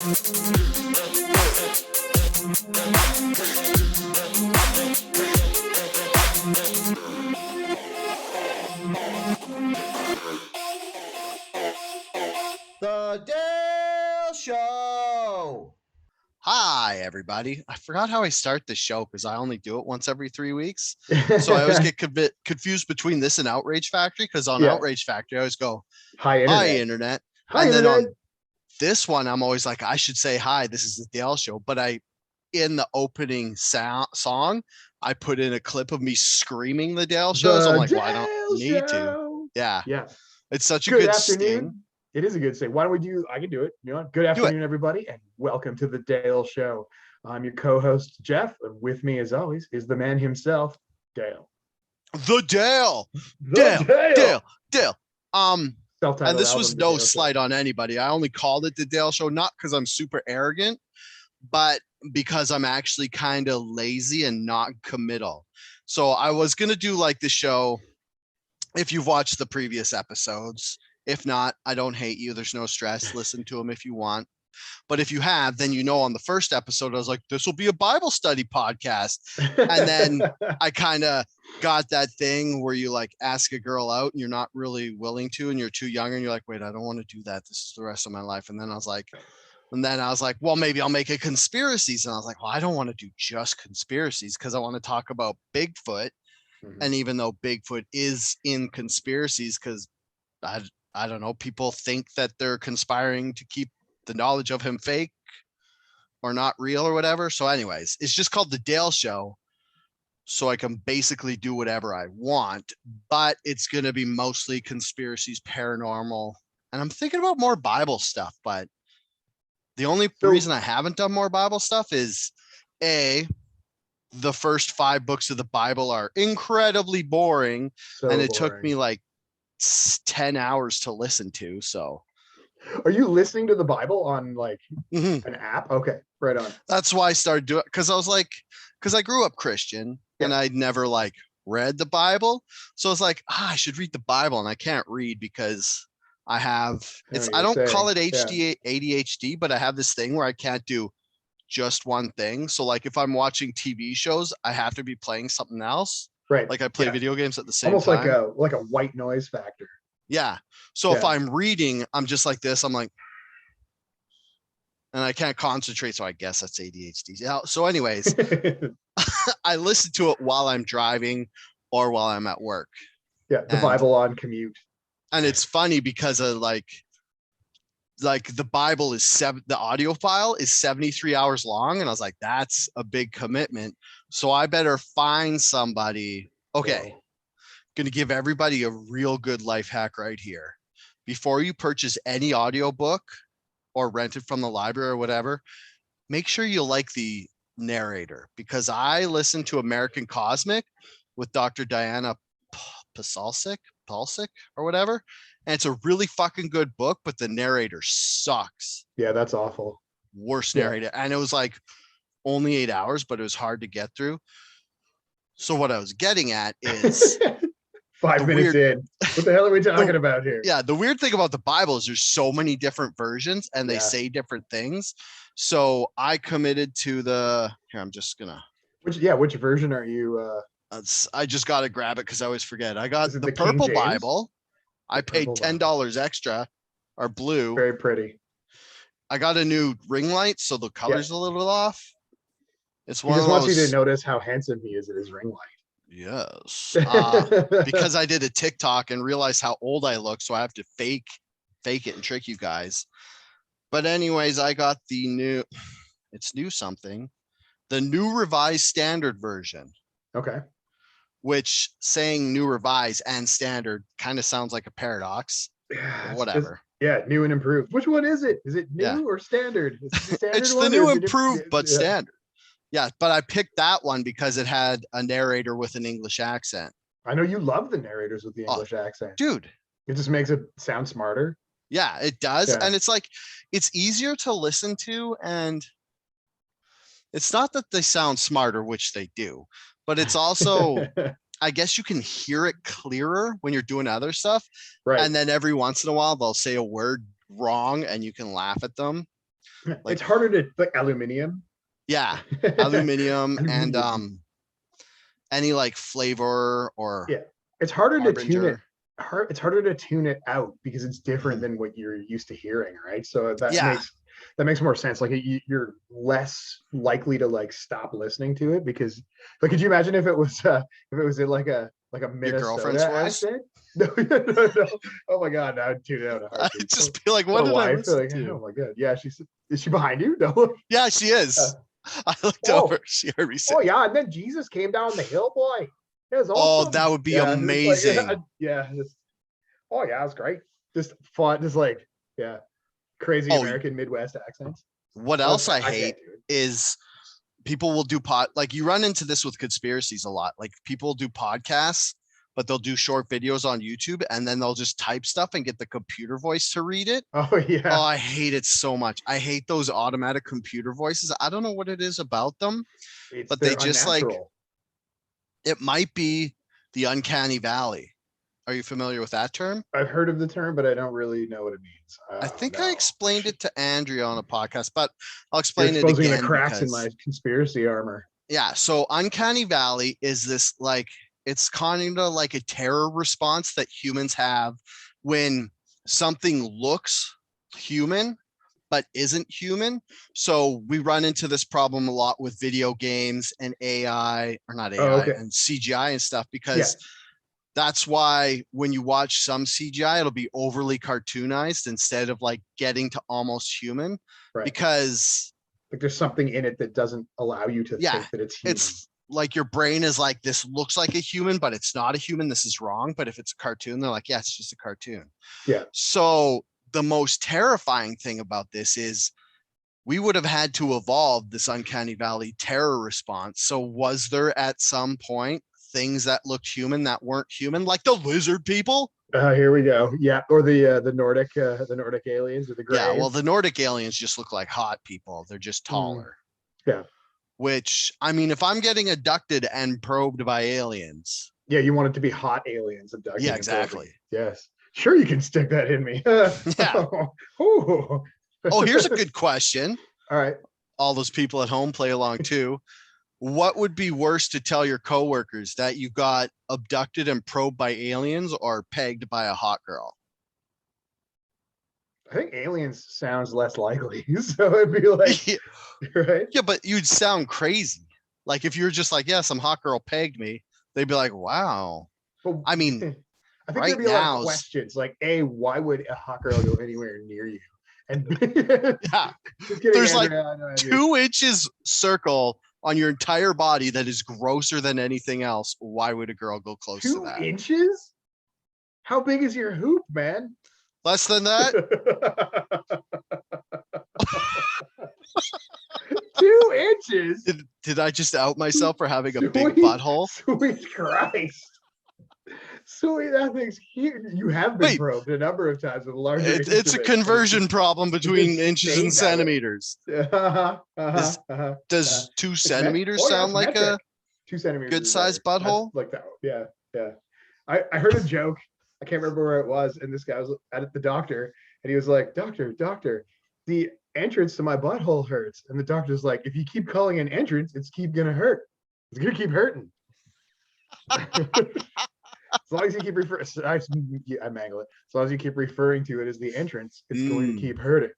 The Dale Show. Hi, everybody. I forgot how I start the show because I only do it once every 3 weeks. So I always get confused between this and Outrage Factory because on Outrage Factory, I always go, hi, Internet. And then on this one, I'm always like, I should say, hi, this is the Dale Show. But in the opening song, I put in a clip of me screaming the Dale Show. So I'm like, well, I don't need to. Yeah. It's such a good sting. It is a good sting. Why don't we I can do it. You know, good afternoon, everybody, and welcome to the Dale Show. I'm your co-host, Jeff, and with me, as always, is the man himself, Dale. The Dale. Dale. And this was no slight on anybody. I only called it the Dale Show, not because I'm super arrogant, but because I'm actually kind of lazy and not committal. So I was going to do like the show, if you've watched the previous episodes. If not, I don't hate you. There's no stress. Listen to them if you want. But if you have, then you know on the first episode, I was like, this will be a Bible study podcast. And then I kind of got that thing where you like ask a girl out and you're not really willing to, and you're too young and you're like, wait, I don't want to do that. This is the rest of my life. And then I was like, well, maybe I'll make it conspiracies. And I was like, well, I don't want to do just conspiracies because I want to talk about Bigfoot. Mm-hmm. And even though Bigfoot is in conspiracies, because I don't know, people think that they're conspiring to keep the knowledge of him fake or not real or whatever. So anyways, it's just called the Dale Show. So I can basically do whatever I want, but it's going to be mostly conspiracies, paranormal. And I'm thinking about more Bible stuff, but the only reason I haven't done more Bible stuff is the first 5 books of the Bible are incredibly boring. And it took me like 10 hours to listen to. So are you listening to the Bible on like an app? Okay, right on. That's why I started doing it, because I grew up Christian and I'd never like read the Bible. So it's like, I should read the Bible, and I can't read because I don't call it ADHD, but I have this thing where I can't do just one thing. So like if I'm watching TV shows, I have to be playing something else. Right. Like I play video games at the same time. Almost like a white noise factor. Yeah. So if I'm reading, I'm just like this. I'm like, and I can't concentrate. So I guess that's ADHD. Yeah. So anyways, I listen to it while I'm driving or while I'm at work. Yeah. The Bible on commute. And it's funny because of like the Bible is the audio file is 73 hours long. And I was like, that's a big commitment. So I better find somebody. Okay. Going to give everybody a real good life hack right here. Before you purchase any audiobook or rent it from the library or whatever, make sure you like the narrator, because I listened to American Cosmic with Dr. Diana Pasalsik or whatever. And it's a really fucking good book, but the narrator sucks. Yeah, that's awful. Worst narrator. And it was like only 8 hours, but it was hard to get through. So what I was getting at is 5 minutes in. What the hell are we talking about here? Yeah, the weird thing about the Bible is there's so many different versions and they say different things. So I committed to I'm just gonna. Which version are you? I just gotta grab it because I always forget. I got the purple Bible. I paid $10 extra, or blue. Very pretty. I got a new ring light, so the color's a little off. It's one he just wants you to notice how handsome he is at his ring light. Yes. Because I did a TikTok and realized how old I look, so I have to fake it and trick you guys. But anyways, I got the new revised standard version. Okay. Which saying new revised and standard kind of sounds like a paradox. Yeah, whatever. New and improved. Which one is it? Is it new or standard? It's the new improved, but standard. Yeah, but I picked that one because it had a narrator with an English accent. I know you love the narrators with the English accent. Dude. It just makes it sound smarter. Yeah, it does. Yeah. And it's like, it's easier to listen to, and it's not that they sound smarter, which they do, but it's also, I guess you can hear it clearer when you're doing other stuff. Right. And then every once in a while, they'll say a word wrong and you can laugh at them. Like, it's harder to like aluminium. Yeah, aluminium and Aluminium. any like flavor or Yeah, it's harder to tune it. harbinger. It's harder to tune it out because it's different Mhm. than what you're used to hearing, right? So Yeah, that makes more sense. Like you're less likely to like stop listening to it because, like, could you imagine if it was in like a your girlfriend's Minnesota voice. accent? No, no. Oh my god, I'd tune it out a I'd heartbeat. just be like, what My did I wife, listen like, to? oh my god, yeah, is she behind you? No. Yeah, she is. I looked Oh, over. She heard me say, oh yeah, and then Jesus came down the hill, boy. It was "Oh, awesome. that would be Yeah, it's like, amazing." yeah, oh yeah, it's great. Just fun, just like yeah, crazy Oh, American Midwest accents. what else I I hate can't do it. is people will do like you run into this with conspiracies a lot. Like people do podcasts, but they'll do short videos on YouTube and then they'll just type stuff and get the computer voice to read it. Oh Oh, yeah, I hate it so much. I hate those automatic computer voices. I don't know what it is about them, but they they're just like, unnatural. it might be the uncanny valley. Are you familiar with that term? I've heard of the term, but I don't really know what it means. I think I No. explained it to Andrea on a podcast, but I'll You're explain it exposing the again cracks in because my conspiracy armor. yeah. So uncanny valley is this like, it's kind of like a terror response that humans have when something looks human but isn't human. So we run into this problem a lot with video games and AI, or not Oh, AI, okay. and CGI and stuff, Yeah. because that's why when you watch some CGI, it'll be overly cartoonized instead of like getting to almost human. Right. Because like there's something in it that doesn't allow you to yeah, think that it's human. it's like your brain is like, this looks like a human, but it's not a human. This is wrong. But if it's a cartoon, they're like, yeah, it's just a cartoon. Yeah. So the most terrifying thing about this is we would have had to evolve this uncanny valley terror response. So was there at some point things that looked human that weren't human, like the lizard people? Here we go. Yeah, or the Nordic aliens or the Greys. Yeah, well, the Nordic aliens just look like hot people. They're just taller. Yeah. Which, I mean, if I'm getting abducted and probed by aliens. Yeah, you want it to be hot aliens abducting. Yeah, exactly. Yes. Sure, you can stick that in me. Yeah. Oh, here's a good question. All right. All those people at home play along too. What would be worse to tell your coworkers, that you got abducted and probed by aliens or pegged by a hot girl? I think aliens sounds less likely. So it'd be like, Yeah. Right? Yeah, but you'd sound crazy. Like if you're just like, yeah, some hot girl pegged me, they'd be like, wow. But I mean, I think right there'd be a lot now, of questions like, A, why would a hot girl go anywhere near you? And yeah, just kidding, there's Andrea, like I know, 2 inches circle on your entire body that is grosser than anything else. Why would a girl go close to 2 that? inches? How big is your hoop, man? Less than that? 2 inches? Did I just out myself for having a big Sweet- butthole? Sweet Christ. Sweet, that thing's huge. You have been Wait. probed a number of times with larger. It's a instruments. conversion problem between just inches stayed and that way. centimeters. Does 2 centimeters Oh, yeah, sound it's like metric. a 2 centimeters. good is sized better. That's butthole? like that. Yeah, yeah. I heard a joke. I can't remember where it was, and this guy was at the doctor, and he was like, "Doctor, the entrance to my butthole hurts." And the doctor's like, "If you keep calling an entrance, it's gonna hurt. It's gonna keep hurting." As long as you keep referring, I mangle it. As long as you keep referring to it as the entrance, it's going to keep hurting.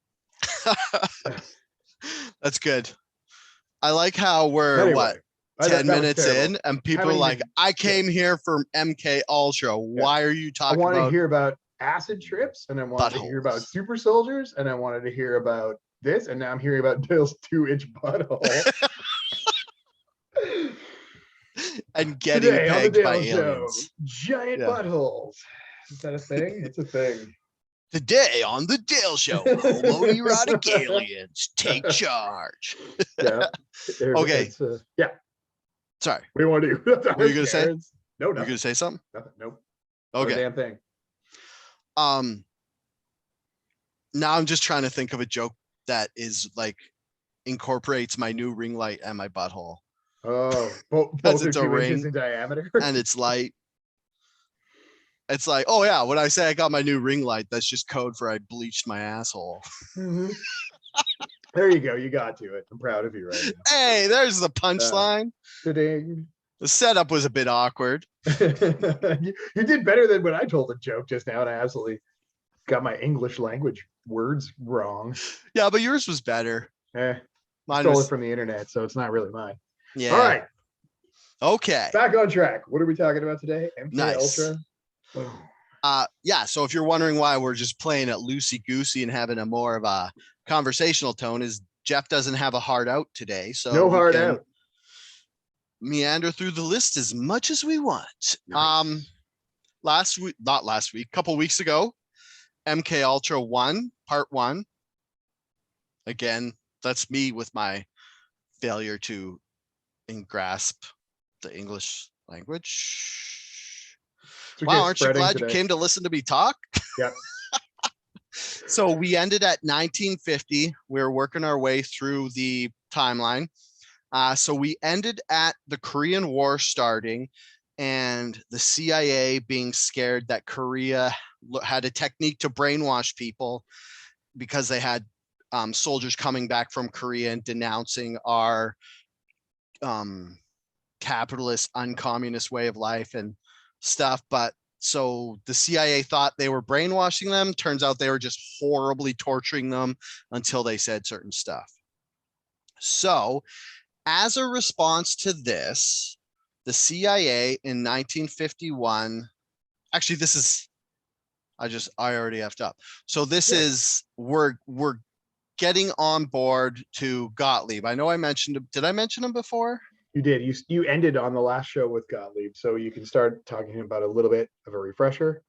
That's good. I like how we're Anyway, 10 that was minutes terrible. in and people are like, I came here for MK Ultra. Why are you I talking wanted about to hear about acid trips, and I wanted to hear about buttholes? super soldiers, and I wanted to hear about this, and now I'm hearing about Dale's 2-inch butthole. And getting Today on the pegged by Dale Show, aliens. giant buttholes. Is that a thing? It's a thing. Today on the Dale Show, homoerotic aliens take charge. Yeah. Okay. Yeah. Sorry. What do you want to do? What were you gonna say? No, You're nothing. gonna say something? Nothing. Nope. Not a Okay. damn thing. Now I'm just trying to think of a joke that is like incorporates my new ring light and my butthole. Oh, both Because are it's a 2 inches ring in diameter. and it's light. It's like, oh yeah, when I say I got my new ring light, that's just code for I bleached my asshole. Mhm. There you go. You got to it. I'm proud of you right now. Hey, there's the punchline. Ding. The setup was a bit awkward. You did better than when I told a joke just now, and I absolutely got my English language words wrong. Yeah, but yours was better. Mine Mine stole was, it from the internet, so it's not really mine. yeah. All right. Okay. Back on track. What are we talking about today? MK Nice. Ultra. Yeah. So if you're wondering why we're just playing it loosey goosey and having a more of a conversational tone, is Jeff doesn't have a hard out today, so no hard out. Meander through the list as much as we want. Nice. Couple weeks ago, MK Ultra 1, part 1. Again, that's me with my failure to grasp the English language. Wow, aren't you glad you came to listen to me talk? Yeah. So we ended at 1950. We were working our way through the timeline. So we ended at the Korean War starting and the CIA being scared that Korea had a technique to brainwash people because they had soldiers coming back from Korea and denouncing our capitalist, uncommunist way of life and stuff. But so the CIA thought they were brainwashing them. Turns out they were just horribly torturing them until they said certain stuff. So as a response to this, the CIA in 1951, actually, this is, I already effed up. So this is, we're getting on board to Gottlieb. I know I mentioned him. Did I mention him before? You did. You ended on the last show with Gottlieb, so you can start talking about a little bit of a refresher.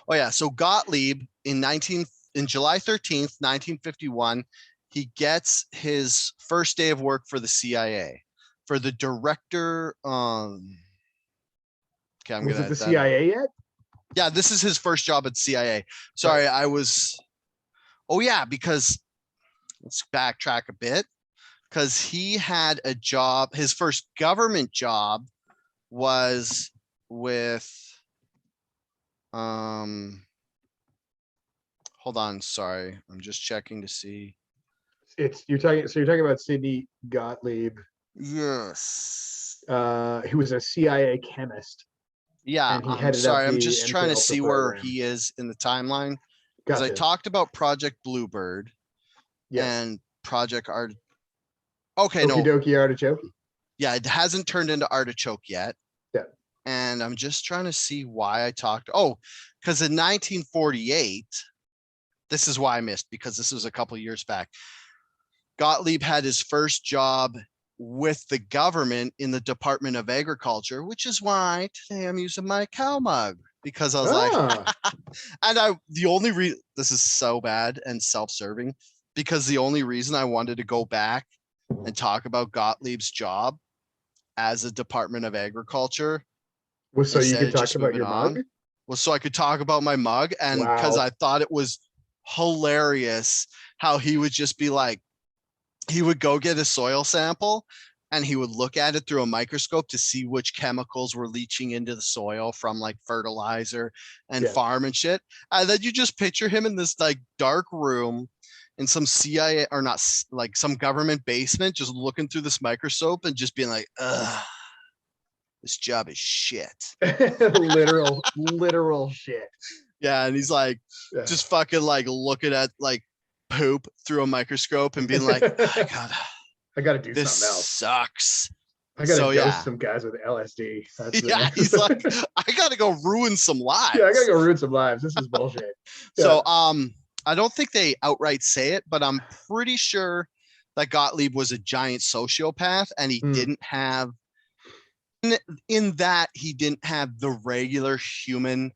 Oh yeah. So Gottlieb in July 13th, 1951, he gets his first day of work for the CIA for the director. Okay, Was it the CIA yet? Yeah, this is his first job at CIA. Sorry, oh yeah, because let's backtrack a bit. Because he had a job, his first government job was with, hold on, sorry, I'm just checking to see. You're talking about Sidney Gottlieb. Yes. He was a CIA chemist. Yeah, I'm sorry, I'm just trying to see where he is in the timeline. Because I talked about Project Bluebird and Project Art. Okay, no. Okie Artichoke. Yeah, it hasn't turned into Artichoke yet. Yeah. And I'm just trying to see why I talked. Oh, because in 1948, this is why I missed, because this was a couple years back. Gottlieb had his first job with the government in the Department of Agriculture, which is why today I'm using my cow mug, because I was like, and this is so bad and self-serving, because the only reason I wanted to go back and talk about Gottlieb's job as a Department of Agriculture was so you could talk about your mug? Was so I could talk about my mug, and because I thought it was hilarious how he would just be like, he would go get a soil sample and he would look at it through a microscope to see which chemicals were leaching into the soil from like fertilizer and farm and shit. And then you just picture him in this like dark room in some CIA or not, like some government basement, just looking through this microscope and just being like, ugh, this job is shit. literal shit. Yeah. And he's like, just fucking like looking at like poop through a microscope and being like, oh, I gotta do this something else. Sucks. I gotta dose some guys with LSD. He's like, I gotta go ruin some lives. Yeah, I gotta go ruin some lives. This is bullshit. So I don't think they outright say it, but I'm pretty sure that Gottlieb was a giant sociopath, and he didn't have in that he didn't have the regular human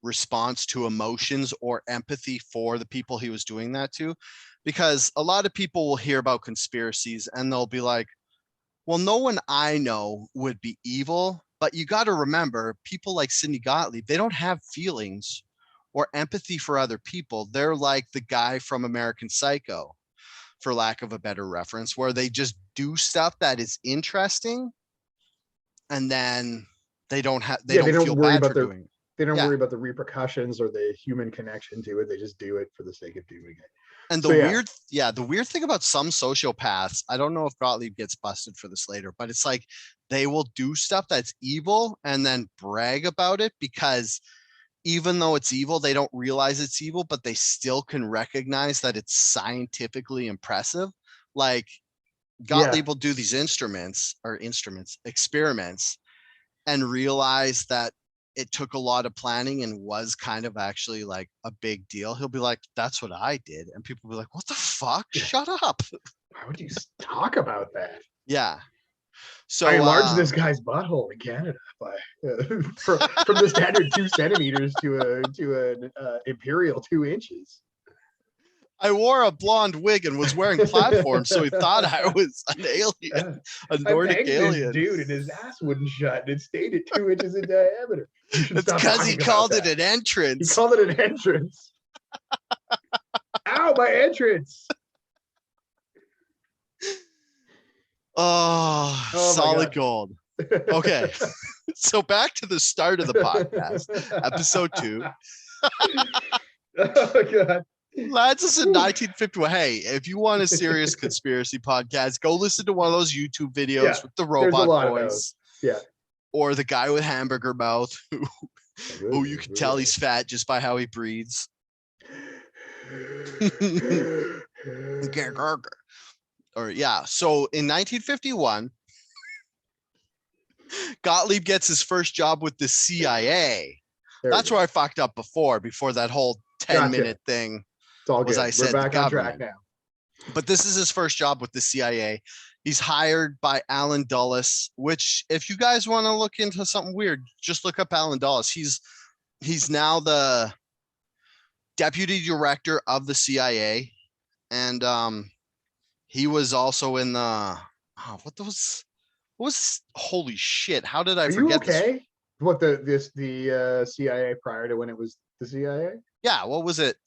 response to emotions or empathy for the people he was doing that to. Because a lot of people will hear about conspiracies and they'll be like, well, no one I know would be evil, but you got to remember, people like Sidney Gottlieb, they don't have feelings or empathy for other people. They're like the guy from American Psycho, for lack of a better reference, where they just do stuff that is interesting, and then they don't feel bad for doing it. They don't worry about the repercussions or the human connection to it. They just do it for the sake of doing it. And the weird thing about some sociopaths, I don't know if Gottlieb gets busted for this later, but it's like they will do stuff that's evil and then brag about it because even though it's evil, they don't realize it's evil, but they still can recognize that it's scientifically impressive. Like Gottlieb will do these experiments, and realize that it took a lot of planning and was kind of actually like a big deal. He'll be like, that's what I did. And people will be like, what the fuck? Shut up. Why would you talk about that? Yeah. So I enlarged this guy's butthole in Canada by from the standard 2 centimeters to an imperial 2 inches. I wore a blonde wig and was wearing platforms, so he thought I was an alien, a Nordic alien. This dude, and his ass wouldn't shut, and it stayed at 2 inches in diameter. It's because he called it an entrance. He called it an entrance. Ow, my entrance! Oh, solid gold. Okay, so back to the start of the podcast, episode 2. Oh god. Lads, this is 1951. Hey, if you want a serious conspiracy podcast, go listen to one of those YouTube videos with the robot voice. Yeah. Or the guy with hamburger mouth who you can tell he's fat just by how he breathes. Or so in 1951, Gottlieb gets his first job with the CIA. That's where I fucked up before that whole 10-minute thing. It's all good. We're back on track now. But this is his first job with the CIA. He's hired by Alan Dulles, which if you guys want to look into something weird, just look up Alan Dulles. He's now the deputy director of the CIA. And he was also in the holy shit. How did I forget this? What the CIA prior to when it was the CIA? Yeah, what was it?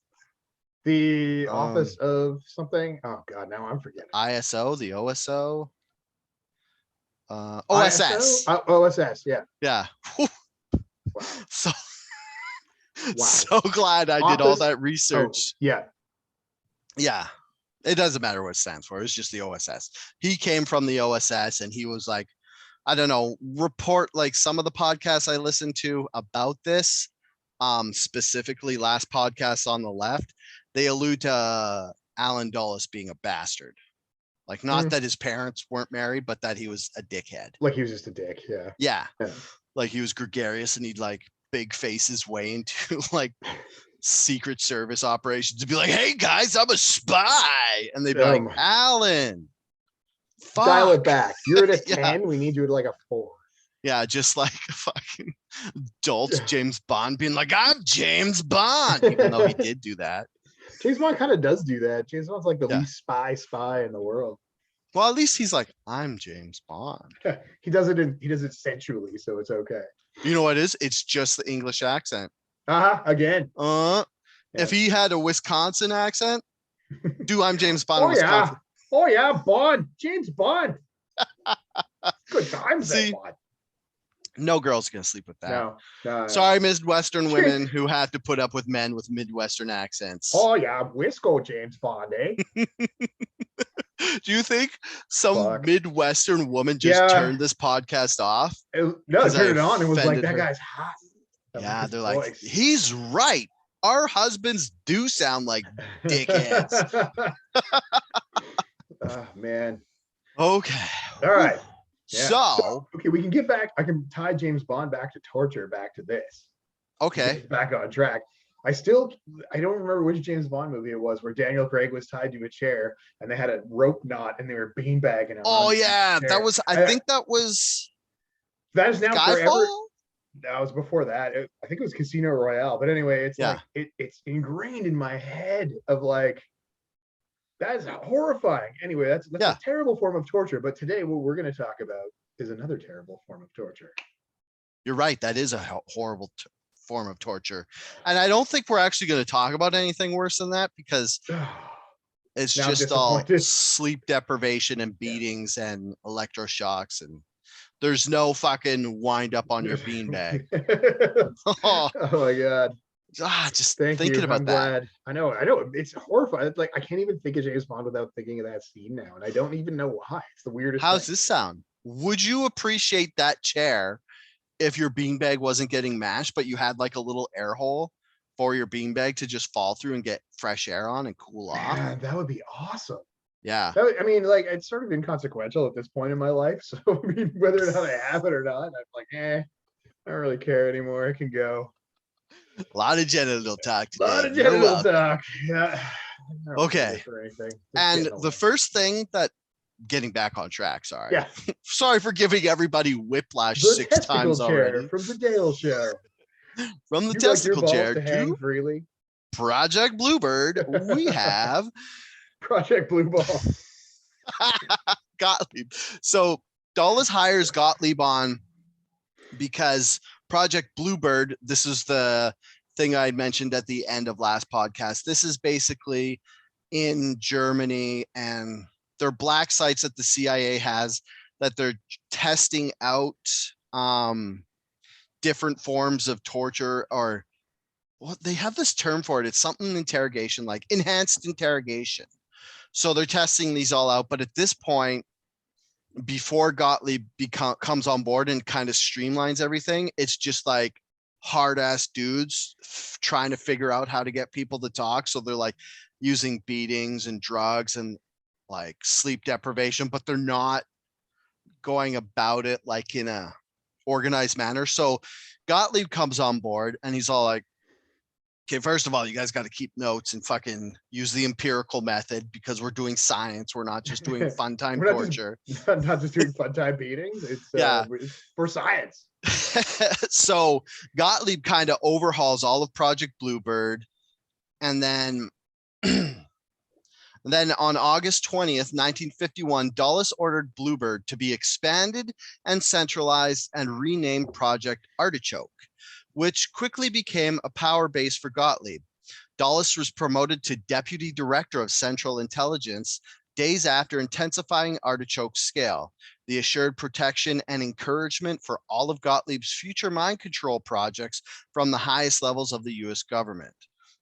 The office of something. Oh god, now I'm forgetting. ISO, the OSO, OSS. OSS, yeah. Yeah. Wow. So glad I did all that research. Yeah. It doesn't matter what it stands for. It's just the OSS. He came from the OSS, and he was like, I don't know, report like some of the podcasts I listened to about this. Specifically, last podcast on the left. They allude to Alan Dulles being a bastard. Like, not that his parents weren't married, but that he was a dickhead. Like he was just a dick, yeah. Like he was gregarious and he'd like big face his way into like Secret Service operations to be like, hey guys, I'm a spy. And they'd be like, Alan, fuck. Dial it back. You're at a 10, we need you at like a 4. Yeah, just like a fucking adult James Bond being like, I'm James Bond, even though he did do that. James Bond kind of does do that. James Bond's like the least spy in the world. Well, at least he's like, I'm James Bond. He does it sensually, so it's okay. You know what it is? It's just the English accent. Again. If he had a Wisconsin accent, I'm James Bond in Wisconsin. Oh yeah, Bond. James Bond. Good times, that Bond. No girl's gonna sleep with that. No. Sorry, Midwestern women who have to put up with men with Midwestern accents. Oh yeah, Wisco James Bond, eh? Do you think some Midwestern woman just turned this podcast off? No, turned it on and was like, that guy's hot. Yeah, they're like, he's right. Our husbands do sound like dickheads. Oh man. Okay. All right. Yeah. So okay, we can get back. I can tie James Bond back to torture, back to this. Okay. Back on track. I don't remember which James Bond movie it was where Daniel Craig was tied to a chair and they had a rope knot and they were beanbagging him. Oh yeah, that was. I think that was. That is now Skyfall? Forever. That was before that. I think it was Casino Royale. But anyway, it's like it's ingrained in my head of like. That is horrifying. Anyway, that's a terrible form of torture. But today, what we're going to talk about is another terrible form of torture. You're right. That is a horrible form of torture. And I don't think we're actually going to talk about anything worse than that because it's just all sleep deprivation and beatings and electroshocks. And there's no fucking wind up on your beanbag. Oh my God. Just Thank thinking you. about I'm that. glad. I know. It's horrifying. It's like I can't even think of James Bond without thinking of that scene now, and I don't even know why. It's the weirdest How's thing. this sound? Would you appreciate that chair if your beanbag wasn't getting mashed, but you had like a little air hole for your beanbag to just fall through and get fresh air on and cool off? Man, that would be awesome. Yeah. I mean, like it's sort of inconsequential at this point in my life. So I mean, whether or not I have it or not, I'm like, I don't really care anymore. I can go. A lot of genital talk A lot today. of You're genital welcome. talk. Yeah. I don't Okay. need this or anything. Just And getting the away. first thing that getting back on track, sorry. Yeah. Sorry for giving everybody whiplash The 6 testicle times chair already. from the Dale Show. From the You'd like your testicle balls chair to hang to freely. Project Bluebird, we have Project Blue Ball. Gottlieb. So Dulles hires Gottlieb on because Project Bluebird, this is the thing I mentioned at the end of last podcast. This is basically in Germany, and they're black sites that the CIA has that they're testing out different forms of torture, or what they have this term for it. It's something interrogation, like enhanced interrogation. So they're testing these all out. But at this point, before Gottlieb comes on board and kind of streamlines everything, it's just like hard ass dudes trying to figure out how to get people to talk. So they're like using beatings and drugs and like sleep deprivation, but they're not going about it like in a organized manner. So Gottlieb comes on board and he's all like, okay, first of all, you guys got to keep notes and fucking use the empirical method because we're doing science. We're not just doing fun time torture. Not just doing fun time beatings. It's it's for science. So Gottlieb kind of overhauls all of Project Bluebird, and then on August 20th, 1951, Dulles ordered Bluebird to be expanded and centralized and renamed Project Artichoke, which quickly became a power base for Gottlieb. Dulles was promoted to Deputy Director of Central Intelligence days after intensifying Artichoke's scale, the assured protection and encouragement for all of Gottlieb's future mind control projects from the highest levels of the US government.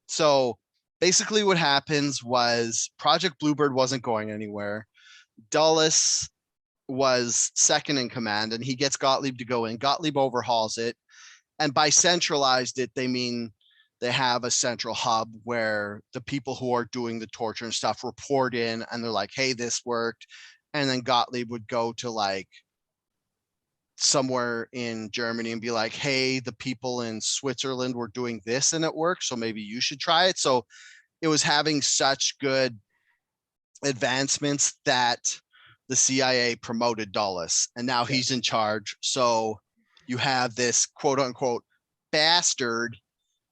So basically what happens was Project Bluebird wasn't going anywhere. Dulles was second in command and he gets Gottlieb to go in. Gottlieb overhauls it. And by centralized it, they mean they have a central hub where the people who are doing the torture and stuff report in and they're like, hey, this worked. And then Gottlieb would go to like somewhere in Germany and be like, hey, the people in Switzerland were doing this and it worked, so maybe you should try it. So it was having such good advancements that the CIA promoted Dulles and now he's in charge. So you have this quote unquote bastard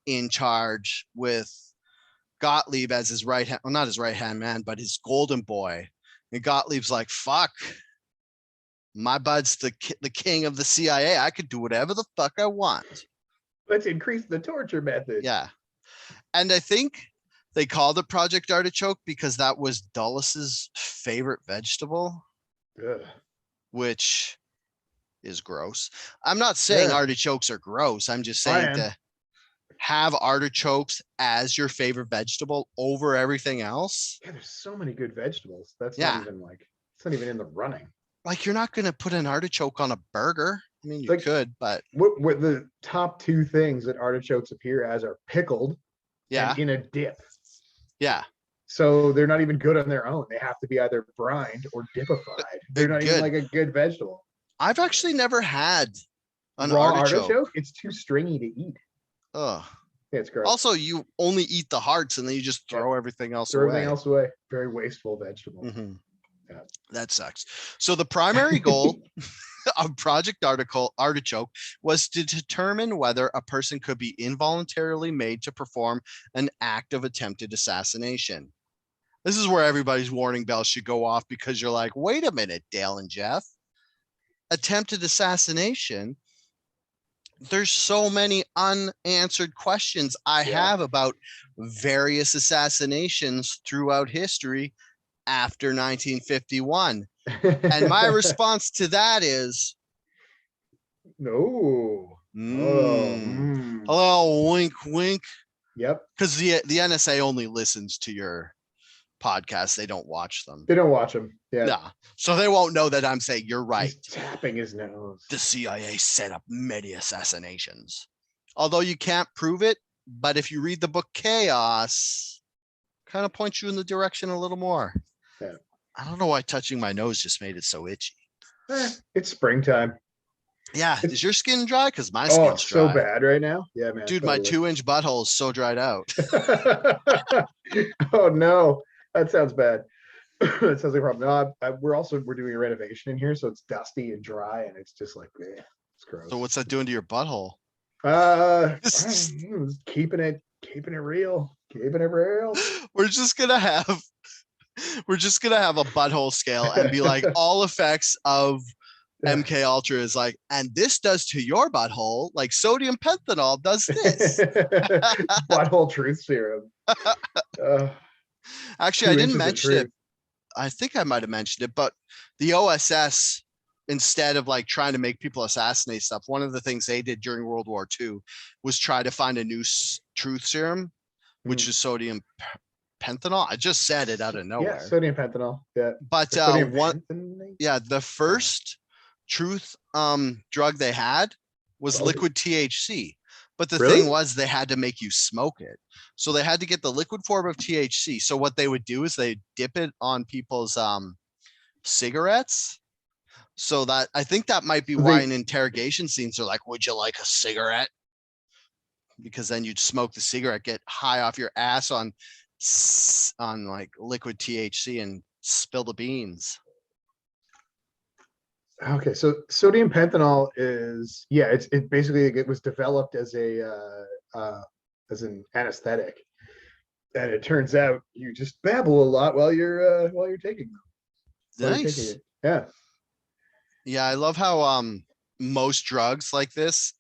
in charge with Gottlieb as his right hand, well, not his right hand man, but his golden boy. And Gottlieb's like, fuck, my bud's the king of the CIA. I could do whatever the fuck I want. Let's increase the torture method. Yeah. And I think they called it Project Artichoke because that was Dulles's favorite vegetable, which is gross. I'm not saying artichokes are gross. I'm just saying to have artichokes as your favorite vegetable over everything else. Yeah, there's so many good vegetables. That's not even like, it's not even in the running. Like you're not going to put an artichoke on a burger. I mean, you could, but what the top two things that artichokes appear as are pickled and in a dip. Yeah. So they're not even good on their own. They have to be either brined or dipified. They're not even like a good vegetable. I've actually never had an raw artichoke. It's too stringy to eat. Oh, yeah, it's gross. Also, you only eat the hearts and then you just throw everything else away. Everything else away. Very wasteful vegetable. Yeah. That sucks. So the primary goal of Project Artichoke was to determine whether a person could be involuntarily made to perform an act of attempted assassination. This is where everybody's warning bells should go off because you're like, wait a minute, Dale and Jeff. Attempted assassination? There's so many unanswered questions I have about various assassinations throughout history after 1951. And my response to that is no. Hello, wink wink. Yep. Because the NSA only listens to your podcasts. They don't watch them. They don't watch them. Yeah. Yeah. So they won't know that I'm saying you're right. He's tapping his nose. The CIA set up many assassinations. Although you can't prove it, but if you read the book Chaos, kind of points you in the direction a little more. Yeah. I don't know why touching my nose just made it so itchy. It's springtime. Yeah. Is your skin dry? Because my skin's it's so dry. bad right now. Yeah, man. Dude, my 2-inch butthole is so dried out. Oh no, that sounds bad. That sounds like a problem. No, we're doing a renovation in here, so it's dusty and dry, and it's just like, it's gross. So what's that doing to your butthole? Keeping it real. Keeping it real. We're just gonna have a butthole scale and be like, all effects of MK Ultra is like, and this does to your butthole like sodium pentanol does this. Butthole truth serum. Actually, I didn't mention it. I think I might have mentioned it, but the OSS, instead of like trying to make people assassinate stuff, one of the things they did during World War II was try to find a new truth serum, which is sodium pentanol. I just said it out of nowhere. Yeah, sodium pentanol. Yeah. But the first truth drug they had was liquid THC. But the thing was, they had to make you smoke it. So they had to get the liquid form of THC. So what they would do is they dip it on people's cigarettes. So that, I think that might be why in interrogation scenes they're like, would you like a cigarette? Because then you'd smoke the cigarette, get high off your ass on like liquid THC and spill the beans. Okay, so sodium pentanol is it basically it was developed as an anesthetic, and it turns out you just babble a lot while you're taking them. Nice. Yeah. Yeah, I love how most drugs like this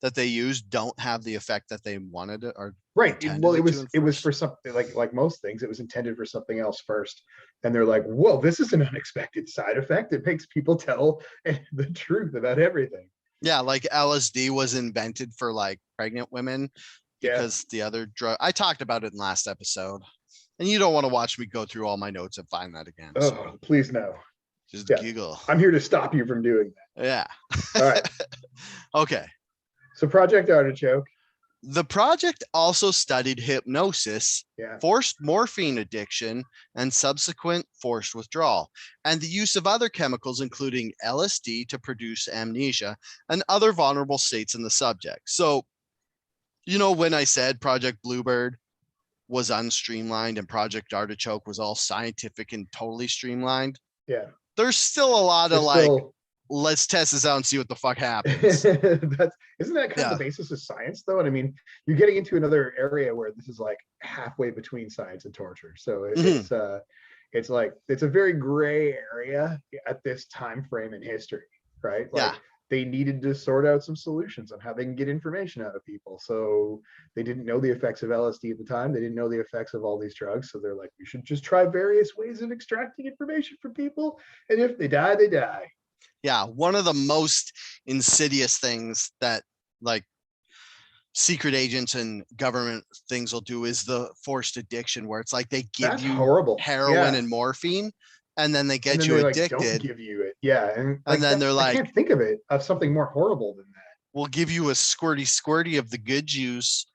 that they use don't have the effect that they wanted it or right. Well, it was for something like most things, it was intended for something else first. And they're like, whoa, this is an unexpected side effect. It makes people tell the truth about everything. Yeah, like LSD was invented for like pregnant women because the other drug, I talked about it in last episode. And you don't want to watch me go through all my notes and find that again. Oh, so please no. Just giggle. I'm here to stop you from doing that. Yeah. All right. Okay. So Project Artichoke. The project also studied hypnosis, forced morphine addiction, and subsequent forced withdrawal, and the use of other chemicals, including LSD, to produce amnesia and other vulnerable states in the subject. So, you know, when I said Project Bluebird was unstreamlined and Project Artichoke was all scientific and totally streamlined, there's still a lot of let's test this out and see what the fuck happens. Isn't that kind of the basis of science, though? And I mean, you're getting into another area where this is like halfway between science and torture. So it's like it's a very gray area at this time frame in history, right? Like they needed to sort out some solutions on how they can get information out of people. So they didn't know the effects of LSD at the time. They didn't know the effects of all these drugs. So they're like, we should just try various ways of extracting information from people. And if they die, they die. Yeah, one of the most insidious things that like secret agents and government things will do is the forced addiction, where it's like they give you heroin and morphine, and then they get you addicted. Don't give you it, and then they're like, I can't think of something more horrible than that. We'll give you a squirty of the good juice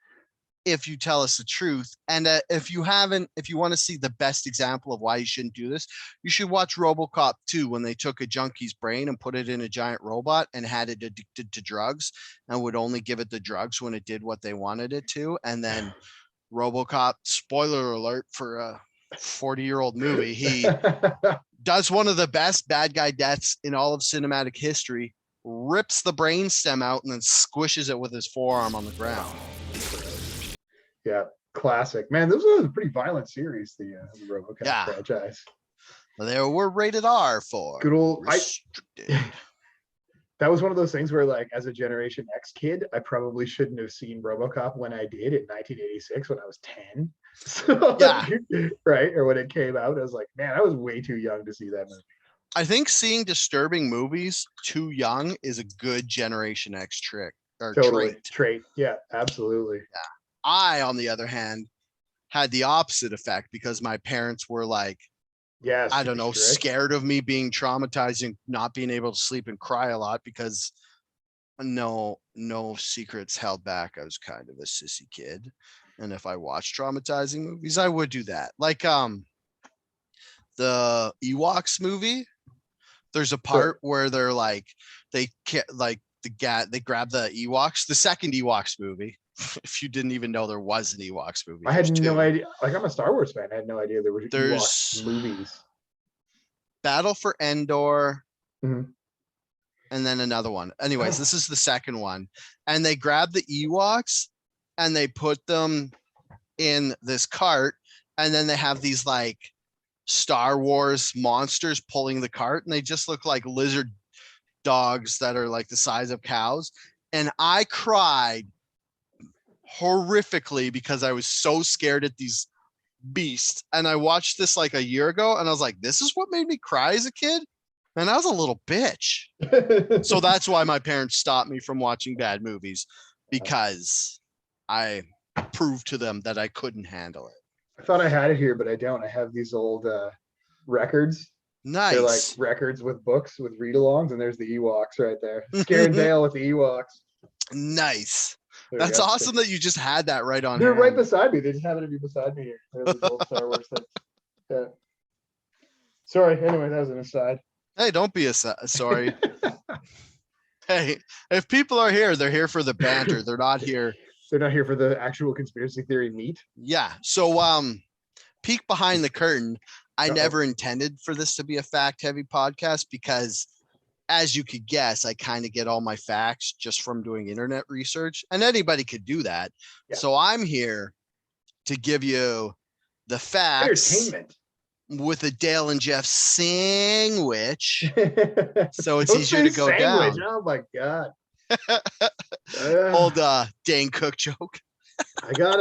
if you tell us the truth. And if you want to see the best example of why you shouldn't do this, you should watch RoboCop 2, when they took a junkie's brain and put it in a giant robot and had it addicted to drugs and would only give it the drugs when it did what they wanted it to. And then RoboCop, spoiler alert for a 40-year-old movie, he does one of the best bad guy deaths in all of cinematic history, rips the brain stem out and then squishes it with his forearm on the ground. Yeah, classic. Man, this was a pretty violent series, the RoboCop franchise. They were rated R for good old that was one of those things where, like, as a Generation X kid, I probably shouldn't have seen RoboCop when I did in 1986 when I was 10. So, right? Or when it came out, I was like, man, I was way too young to see that movie. I think seeing disturbing movies too young is a good Generation X trick. Trait. Yeah, absolutely. Yeah. I, on the other hand, had the opposite effect because my parents were like, Yes, I don't know, scared of me being traumatized and not being able to sleep and cry a lot because no secrets held back. I was kind of a sissy kid. And if I watched traumatizing movies, I would do that. Like the Ewoks movie. There's a part where they're like, they can't like they grab the Ewoks, the second Ewoks movie. If you didn't even know there was an Ewoks movie. I had no idea. Like, I'm a Star Wars fan. I had no idea there were Ewoks movies. Battle for Endor. Mm-hmm. And then another one. Anyways, this is the second one. And they grab the Ewoks and they put them in this cart. And then they have these like Star Wars monsters pulling the cart. And they just look like lizard dogs that are like the size of cows. And I cried horrifically because I was so scared at these beasts. And I watched this like a year ago and I was like, this is what made me cry as a kid. And I was a little bitch. So that's why my parents stopped me from watching bad movies, because I proved to them that I couldn't handle it. I thought I had it here, but I don't. I have these old records. Nice. They're like records with books with read-alongs, and there's the Ewoks right there. Scaring Dale with the Ewoks. Nice. That's awesome that you just had that right on. They're right beside me. They just happen to be beside me here. They're these old Star Wars things. Yeah. Sorry. Anyway, that was an aside. Hey, don't be sorry. Hey, if people are here, they're here for the banter. They're not here. They're not here for the actual conspiracy theory meat. Yeah. So, peek behind the curtain. I never intended for this to be a fact-heavy podcast because, as you could guess, I kind of get all my facts just from doing internet research, and anybody could do that. Yeah. So I'm here to give you the facts. Entertainment. With a Dale and Jeff sandwich, so it's easier to go down. Oh my god! Old Dane Cook joke. I get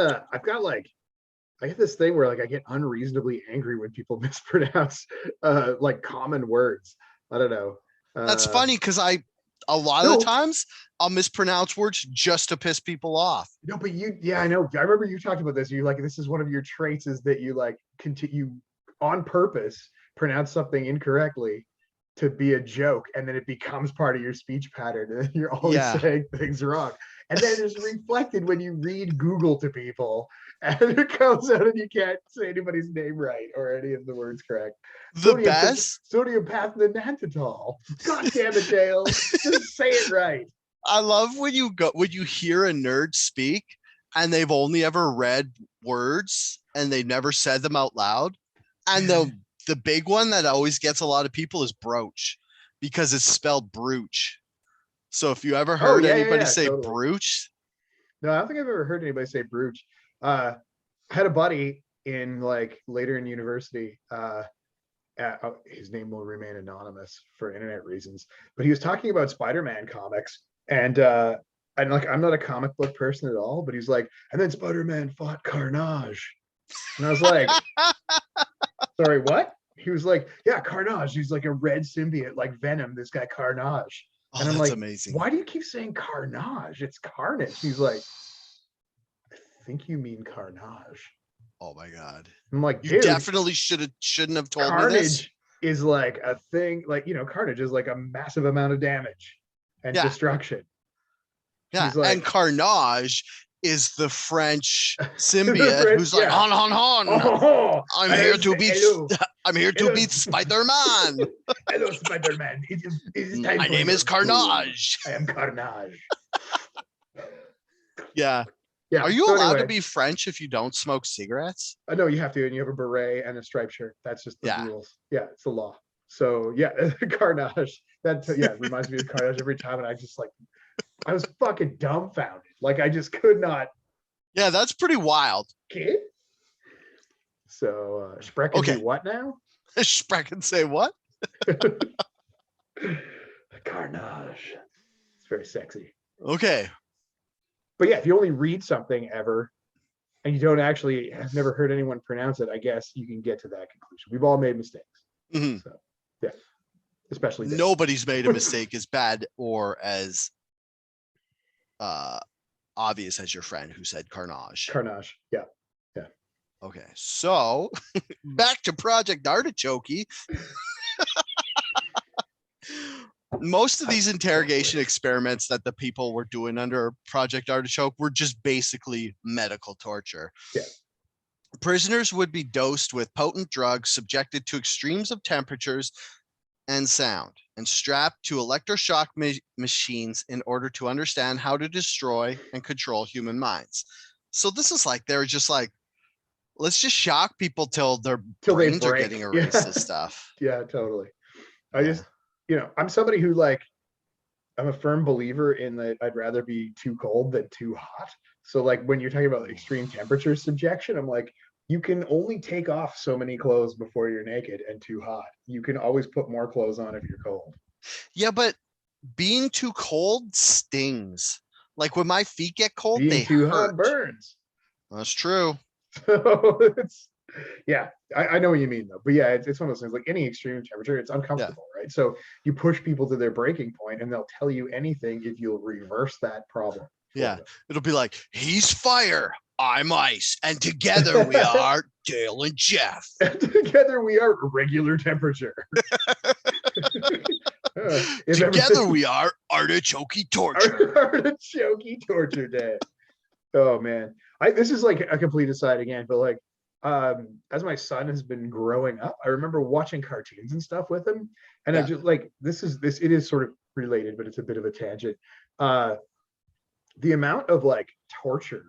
this thing where like I get unreasonably angry when people mispronounce like common words. I don't know. That's funny because a lot of the times I'll mispronounce words just to piss people off. No, but I know. I remember you talked about this. You like, this is one of your traits is that you like continue on purpose pronounce something incorrectly to be a joke, and then it becomes part of your speech pattern, and you're always saying things wrong, and then it's reflected when you read Google to people, and it comes out and you can't say anybody's name right or any of the words correct. Sodium pathanantitol. God damn it, Dale. Just say it right. I love when you hear a nerd speak and they've only ever read words and they've never said them out loud. And the big one that always gets a lot of people is brooch, because it's spelled brooch. So if you ever heard anybody say brooch. No, I don't think I've ever heard anybody say brooch. I had a buddy in like later in university. His name will remain anonymous for internet reasons, but he was talking about Spider-Man comics, and like, I'm not a comic book person at all, but he's like, and then Spider-Man fought Carnage. And I was like, sorry, what? He was like, yeah, Carnage. He's like a red symbiote, like Venom, this guy Carnage. Oh, and I'm that's like, amazing. Why do you keep saying Carnage? It's Carnage. He's like, I think you mean Carnage. Oh my God. I'm like, you definitely shouldn't have told me this. Carnage is like a thing, like, Carnage is like a massive amount of damage and destruction. Yeah, like, and Carnage is the French symbiote who's like, hon. Oh, I'm here to beat Spider-Man. Hello, Spider-Man. My name is Carnage. I am Carnage. Yeah. Are you allowed to be French if you don't smoke cigarettes? No, you have to, and you have a beret and a striped shirt. That's just the rules. Yeah, it's the law. So yeah, Carnage. That reminds me of Carnage every time, and I was fucking dumbfounded. Like, I just could not. Yeah, that's pretty wild. Okay. So Sprechen do what now? Sprechen say what? Carnage. It's very sexy. Okay. But yeah, if you only read something ever and you don't actually have never heard anyone pronounce it, I guess you can get to that conclusion. We've all made mistakes. Mm-hmm. So yeah. Especially nobody's made a mistake as bad or as obvious as your friend who said Carnage. Carnage. Yeah. Yeah. Okay. So back to Project Artichoke. Most of these interrogation experiments that the people were doing under Project Artichoke were just basically medical torture. Yeah. Prisoners would be dosed with potent drugs, subjected to extremes of temperatures and sound, and strapped to electroshock machines in order to understand how to destroy and control human minds. So this is like, they were just like, let's just shock people till their brains are getting erased and stuff. Yeah, totally. I just, I'm somebody who like, I'm a firm believer in that I'd rather be too cold than too hot. So like when you're talking about extreme temperature subjection, I'm like, you can only take off so many clothes before you're naked and too hot. You can always put more clothes on if you're cold. Yeah, but being too cold stings. Like when my feet get cold, being they too hurt. Hot burns. That's true. So it's, yeah, I know what you mean though. But yeah, it's one of those things, like any extreme temperature, it's uncomfortable, right? So you push people to their breaking point and they'll tell you anything if you'll reverse that problem. Yeah, it'll be like, he's fire, I'm ice, and together we are Dale and Jeff. And together we are regular temperature. Together we are Artichoke torture. Artichoke torture day. Oh man, this is like a complete aside again, but like as my son has been growing up, I remember watching cartoons and stuff with him, and I just like it is sort of related, but it's a bit of a tangent. The amount of like torture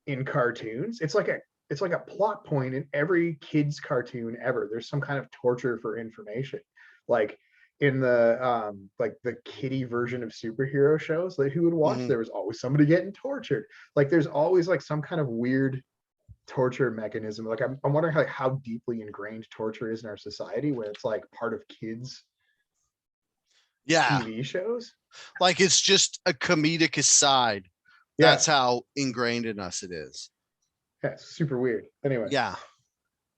in cartoons, it's like a plot point in every kid's cartoon ever. There's some kind of torture for information. Like in the like the kiddie version of superhero shows that who would watch, there was always somebody getting tortured. Like there's always like some kind of weird torture mechanism. Like I'm wondering how deeply ingrained torture is in our society, where it's like part of kids TV shows. Like it's just a comedic aside. That's how ingrained in us it is. Yeah, it's super weird. Anyway. Yeah.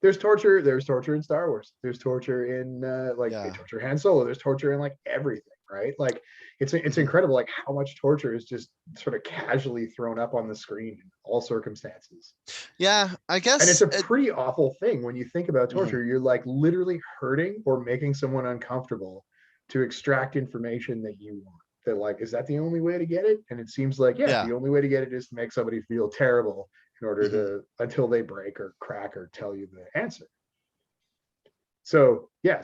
There's torture in Star Wars. There's torture in they torture Han Solo. There's torture in like everything, right? Like it's incredible like how much torture is just sort of casually thrown up on the screen in all circumstances. Yeah, I guess. And it's a pretty awful thing when you think about torture. You're like literally hurting or making someone uncomfortable to extract information that you want. That like, is that the only way to get it? And it seems like, the only way to get it is to make somebody feel terrible in order to, until they break or crack or tell you the answer. So I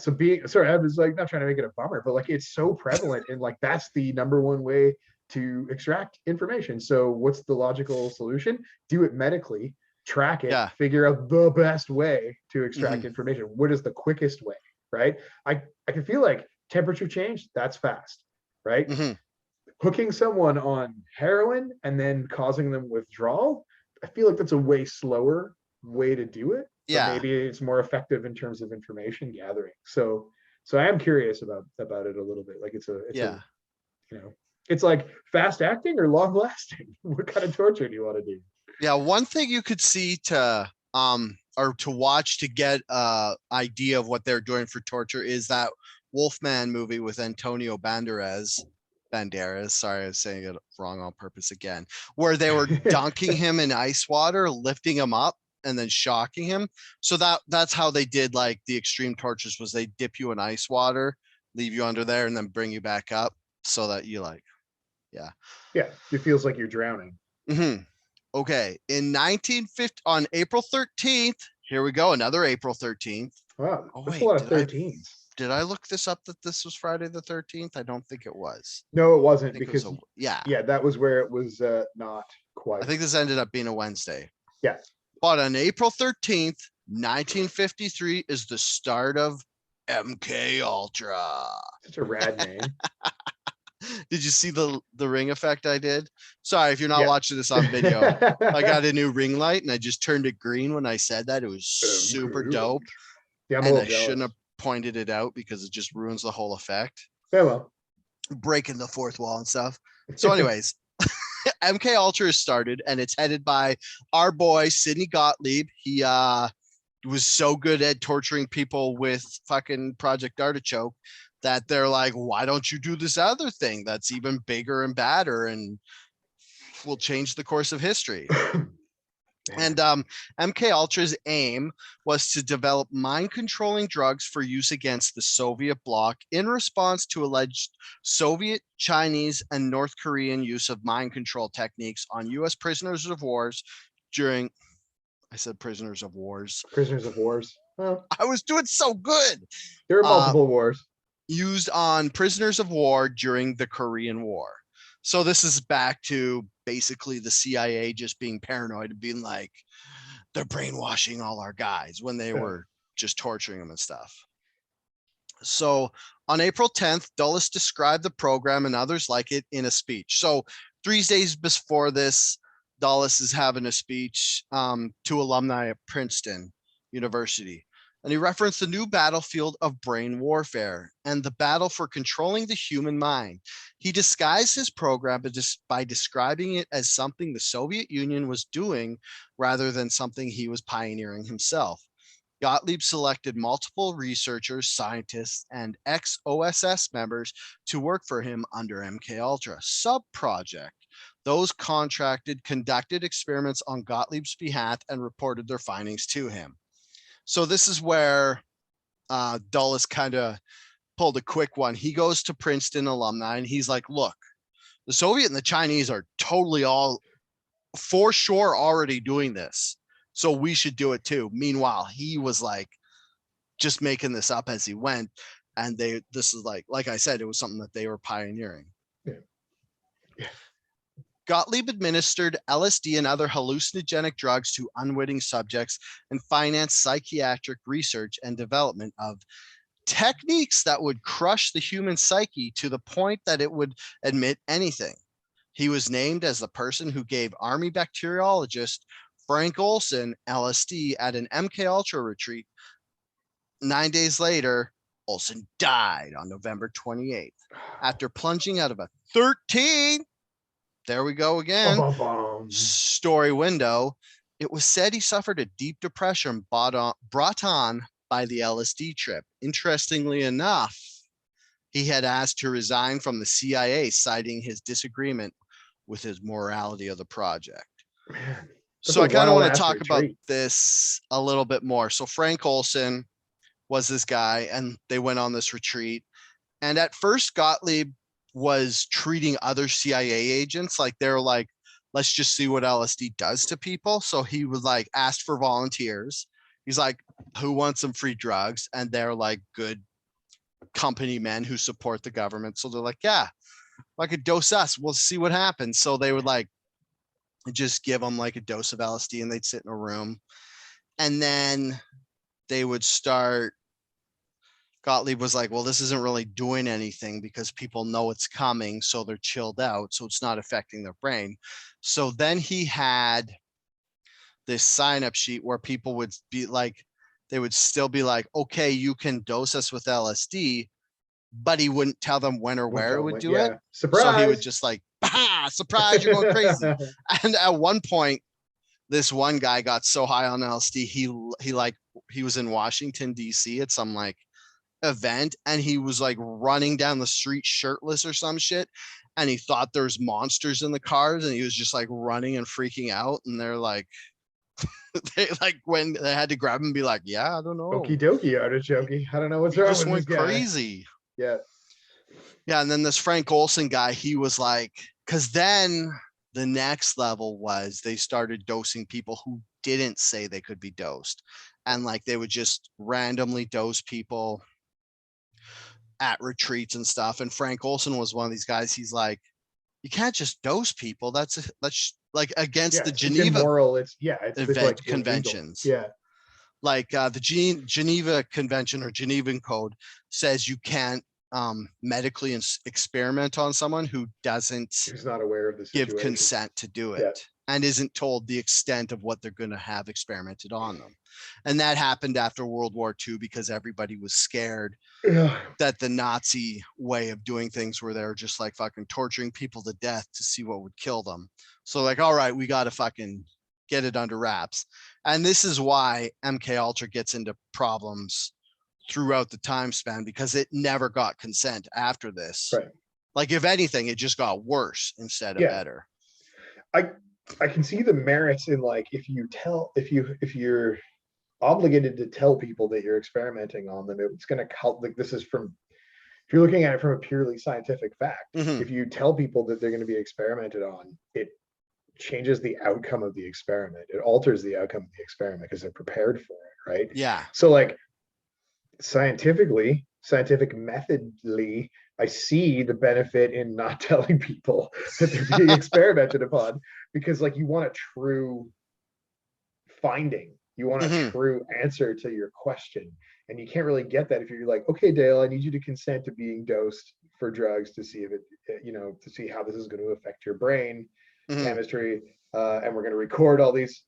was like not trying to make it a bummer, but like it's so prevalent and like that's the number one way to extract information. So what's the logical solution? Do it medically, track it, figure out the best way to extract information. What is the quickest way, right? I can feel like temperature change, that's fast, right? Hooking someone on heroin and then causing them withdrawal, I feel like that's a way slower way to do it. Yeah, maybe it's more effective in terms of information gathering. So I am curious about it a little bit. Like it's it's like fast acting or long lasting. What kind of torture do you want to do? Yeah, one thing you could see to or to watch to get idea of what they're doing for torture is that Wolfman movie with Antonio Banderas. Sorry, I was saying it wrong on purpose again, where they were dunking him in ice water, lifting him up, and then shocking him. So that's how they did like the extreme tortures, was they dip you in ice water, leave you under there, and then bring you back up so that you like, it feels like you're drowning. Okay, in 1950, on April 13th, here we go, another April 13th. Wow, that's a lot of 13s. Did I look this up that this was Friday the 13th? I don't think it was. No, it wasn't, because that was where it was not quite. I think this ended up being a Wednesday. Yeah. But on April 13th, 1953 is the start of MKUltra. Such a rad name. Did you see the ring effect I did? Sorry if you're not watching this on video. I got a new ring light and I just turned it green when I said that. It was super dope. Yeah, and I shouldn't have pointed it out because it just ruins the whole effect. Yeah, well, breaking the fourth wall and stuff. So anyways, MKUltra is started and it's headed by our boy Sidney Gottlieb. He was so good at torturing people with fucking Project Artichoke that they're like, why don't you do this other thing that's even bigger and badder? And will change the course of history. And MK Ultra's aim was to develop mind-controlling drugs for use against the Soviet bloc in response to alleged Soviet, Chinese, and North Korean use of mind control techniques on U.S. prisoners of wars during. I said prisoners of wars. Prisoners of wars. Well, I was doing so good. There are multiple wars used on prisoners of war during the Korean War. So this is back to basically the CIA just being paranoid and being like, they're brainwashing all our guys when they were just torturing them and stuff. So on April 10th, Dulles described the program and others like it in a speech. So 3 days before this, Dulles is having a speech to alumni at Princeton University. And he referenced the new battlefield of brain warfare and the battle for controlling the human mind. He disguised his program by describing it as something the Soviet Union was doing rather than something he was pioneering himself. Gottlieb selected multiple researchers, scientists, and ex-OSS members to work for him under MKUltra sub-project. Those contracted conducted experiments on Gottlieb's behalf and reported their findings to him. So this is where Dulles kind of pulled a quick one. He goes to Princeton alumni and he's like, look, the Soviet and the Chinese are totally all for sure already doing this. So we should do it too. Meanwhile, he was like just making this up as he went. And this is like I said, it was something that they were pioneering. Yeah. Gottlieb administered LSD and other hallucinogenic drugs to unwitting subjects and financed psychiatric research and development of techniques that would crush the human psyche to the point that it would admit anything. He was named as the person who gave Army bacteriologist Frank Olson LSD at an MKUltra retreat. 9 days later, Olson died on November 28th after plunging out of a 13. There we go again. Story window. It was said he suffered a deep depression brought on by the LSD trip. Interestingly enough, he had asked to resign from the CIA, citing his disagreement with his morality of the project. Man, so I kind of want to talk about this a little bit more. So Frank Olson was this guy, and they went on this retreat. And at first, Gottlieb was treating other CIA agents like they're like, let's just see what LSD does to people. So he would like ask for volunteers. He's like, who wants some free drugs? And they're like good company men who support the government. So they're like, yeah, like a dose us, we'll see what happens. So they would like just give them like a dose of LSD and they'd sit in a room. And then they would start. Gottlieb was like, well, this isn't really doing anything because people know it's coming. So they're chilled out. So it's not affecting their brain. So then he had this sign-up sheet where people would be like, they would still be like, okay, you can dose us with LSD, but he wouldn't tell them when or where it would do it. Surprise. So he would just like, surprise, you're going crazy. And at one point, this one guy got so high on LSD, he was in Washington, D.C. at some like event, and he was like running down the street shirtless or some shit, and he thought there's monsters in the cars, and he was just like running and freaking out. And they're like, they like when they had to grab him and be like, yeah, I don't know. Okie dokie, Artichoke. I don't know what's wrong with this guy. Just went crazy. Yeah. And then this Frank Olson guy, he was like, because then the next level was they started dosing people who didn't say they could be dosed, and like they would just randomly dose people at retreats and stuff. And Frank Olson was one of these guys. He's like, you can't just dose people. That's like against the Geneva it's conventions. Illegal. Yeah. Like the Geneva Convention or Genevan Code says you can't medically experiment on someone who's not aware of the situation. Give consent to do it and isn't told the extent of what they're going to have experimented on them. And that happened after World War II because everybody was scared that the Nazi way of doing things where they're just like fucking torturing people to death to see what would kill them. So like, all right, we got to fucking get it under wraps. And this is why MKUltra gets into problems throughout the time span, because it never got consent after this. Right. Like if anything, it just got worse instead of better. I can see the merits in like if you're obligated to tell people that you're experimenting on them, it's going to help. Like this is from if you're looking at it from a purely scientific fact. Mhm. If you tell people that they're going to be experimented on, it changes the outcome of the experiment. It alters the outcome of the experiment because they're prepared for it, right? Yeah. So like scientific methodly, I see the benefit in not telling people that they're being experimented upon, because like you want a true finding, you want a Mhm. true answer to your question, and you can't really get that if you're like, okay, Dale, I need you to consent to being dosed for drugs to see if it, to see how this is going to affect your brain Mhm. chemistry, and we're going to record all these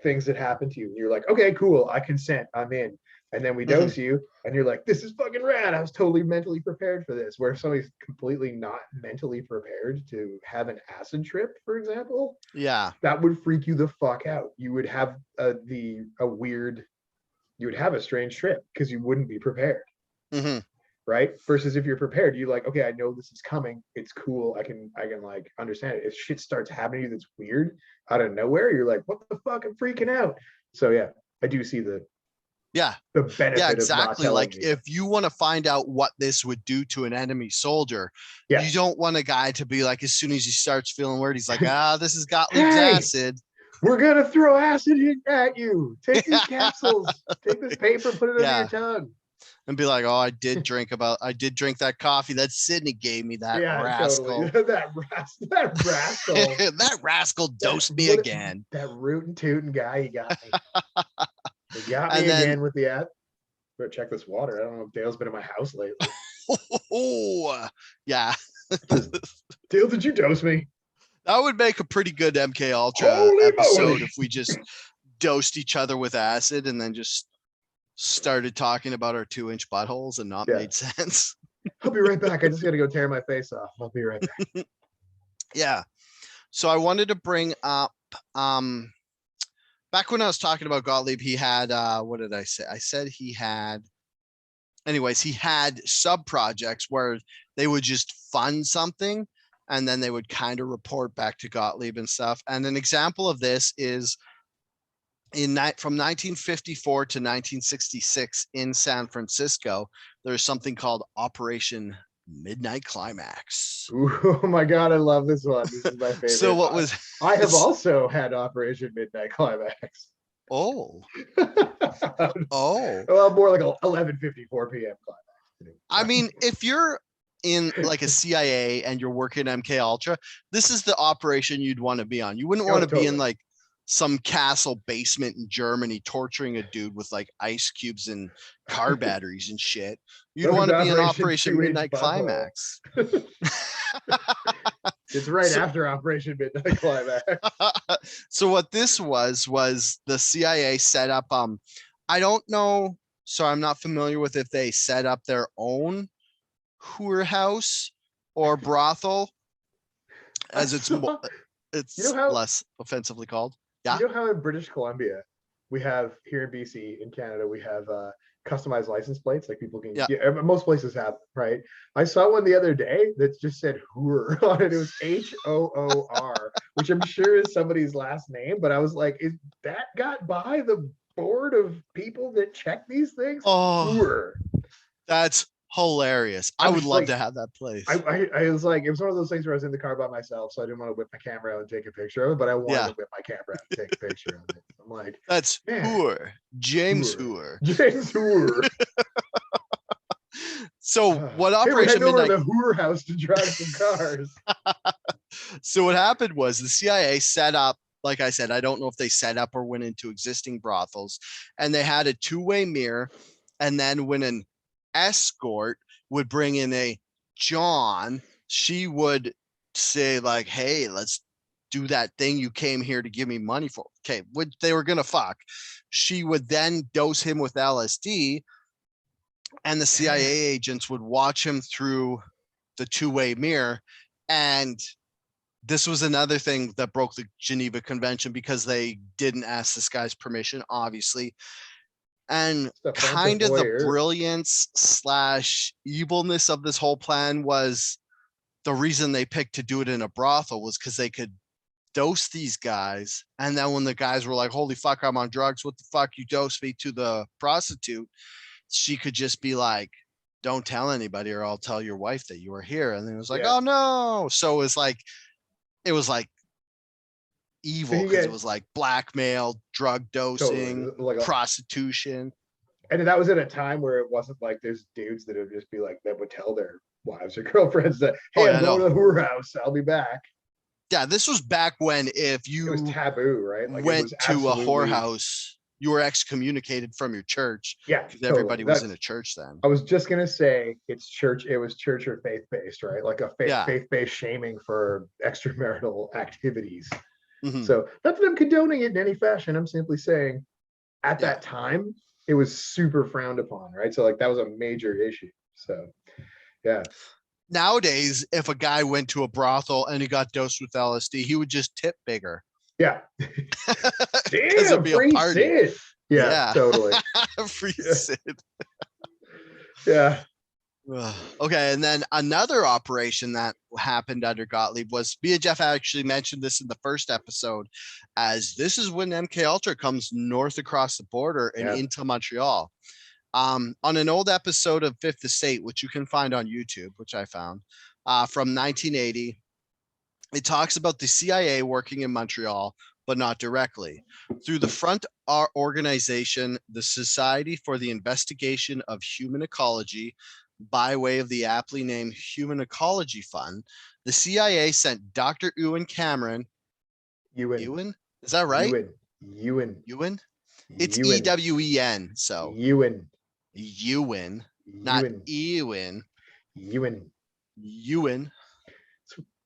things that happen to you. And you're like, okay, cool, I consent, I'm in. And then we Mhm. dose you, and you're like, this is fucking rad. I was totally mentally prepared for this. Where if somebody's completely not mentally prepared to have an acid trip, for example, Yeah. that would freak you the fuck out. You would have you would have a strange trip because you wouldn't be prepared. Mhm. Right? Versus if you're prepared, you're like, okay, I know this is coming. It's cool. I can like understand it. If shit starts happening to you that's weird out of nowhere, you're like, what the fuck? I'm freaking out. So yeah, I do see the Yeah. Yeah, benefit of not exactly. telling Like me. if you want to find out what this would do to an enemy soldier, Yeah. you don't want a guy to be like, as soon as he starts feeling weird, he's like, this is Gottlieb's Hey, acid. we're gonna throw acid at you. Take these capsules. Take this paper, put it under your Yeah. tongue. And be like, oh, I did drink that coffee that Sidney gave me, that Yeah, totally. rascal. that rascal. That rascal That dosed me what again. that rootin' tootin' guy, he got me. He got me And then, again with the app. Better check this water. I don't know if Dale's been in my house lately. oh, yeah. Dale, did you dose me? That would make a pretty good MK Ultra Holy episode moly. if we just dosed each other with acid and then just started talking about our 2-inch buttholes and not made sense. I'll be right back. I just gotta go tear my face off. I'll be right back. Yeah. So I wanted to bring up back when I was talking about Gottlieb, he had what did I say? I said he had sub projects where they would just fund something and then they would kind of report back to Gottlieb and stuff. And an example of this is from 1954 to 1966 in San Francisco, there's something called Operation Midnight Climax. Ooh, oh my god, I love this one. This is my favorite. So what was I have also had Operation Midnight Climax. Oh. Well, more like 11:54 p.m. climax. I mean, if you're in like a CIA and you're working MK Ultra, this is the operation you'd want to be on. You wouldn't want to be in like some castle basement in Germany torturing a dude with like ice cubes and car batteries and shit. You'd want to be in Operation Midnight Climax. It's right after Operation Midnight Climax. So what this was the CIA set up, I don't know, so I'm not familiar with if they set up their own whorehouse or brothel, as it's less offensively called. Yeah. You know how in British Columbia, we have here in BC, in Canada, we have customized license plates, like people can, most places have, right? I saw one the other day that just said Hoor on it. It was HOOR, which I'm sure is somebody's last name, but I was like, is that got by the board of people that check these things? Oh, Hoor. That's hilarious. I would love to have that place. I was like, it was one of those things where I was in the car by myself, so I didn't want to whip my camera out and take a picture of it, but I wanted to whip my camera out and take a picture of it. I'm like, that's Hoor. James Hoor. James Hoor. So what Operation Midnight? The Hoor house to drive some cars. So what happened was the CIA set up, like I said, I don't know if they set up or went into existing brothels, and they had a two-way mirror, and then when an escort would bring in a John, she would say like, hey, let's do that thing you came here to give me money for. Okay, which they were gonna fuck. She would then dose him with LSD, and the CIA agents would watch him through the two-way mirror. And this was another thing that broke the Geneva Convention because they didn't ask this guy's permission, obviously. And kind of the brilliance / evilness of this whole plan was the reason they picked to do it in a brothel was because they could dose these guys. And then when the guys were like, holy fuck, I'm on drugs. What the fuck? You dose me to the prostitute. She could just be like, don't tell anybody or I'll tell your wife that you were here. And then it was like, oh no. So it was like evil because it was like blackmail, drug dosing, totally, like prostitution. And that was at a time where it wasn't like there's dudes that would just be like, that would tell their wives or girlfriends that, hey, I'm going to the whorehouse, I'll be back. Yeah, this was back when if you it was taboo, right? Like went to a whorehouse, you were excommunicated from your church. Yeah, because everybody was in a church then. I was just gonna say it's church. It was church or faith-based, right? Like a faith-based shaming for extramarital activities. Mm-hmm. So not that I'm condoning it in any fashion. I'm simply saying, at that time, it was super frowned upon, right? So like that was a major issue. So, yeah. Nowadays, if a guy went to a brothel and he got dosed with LSD, he would just tip bigger. Yeah. Damn, free Sid. Yeah, totally. Free Sid. Yeah. Okay, and then another operation that happened under Gottlieb was, me and Jeff actually mentioned this in the first episode, as this is when MKUltra comes north across the border and into Montreal. On an old episode of Fifth Estate, which you can find on YouTube, which I found, from 1980, it talks about the CIA working in Montreal, but not directly. Through the front organization, the Society for the Investigation of Human Ecology, by way of the aptly named Human Ecology Fund, the CIA sent Dr. Ewan Cameron. Ewan? Is that right? Ewan? It's E-W-E-N. So Ewan. Not Ewan. Ewan.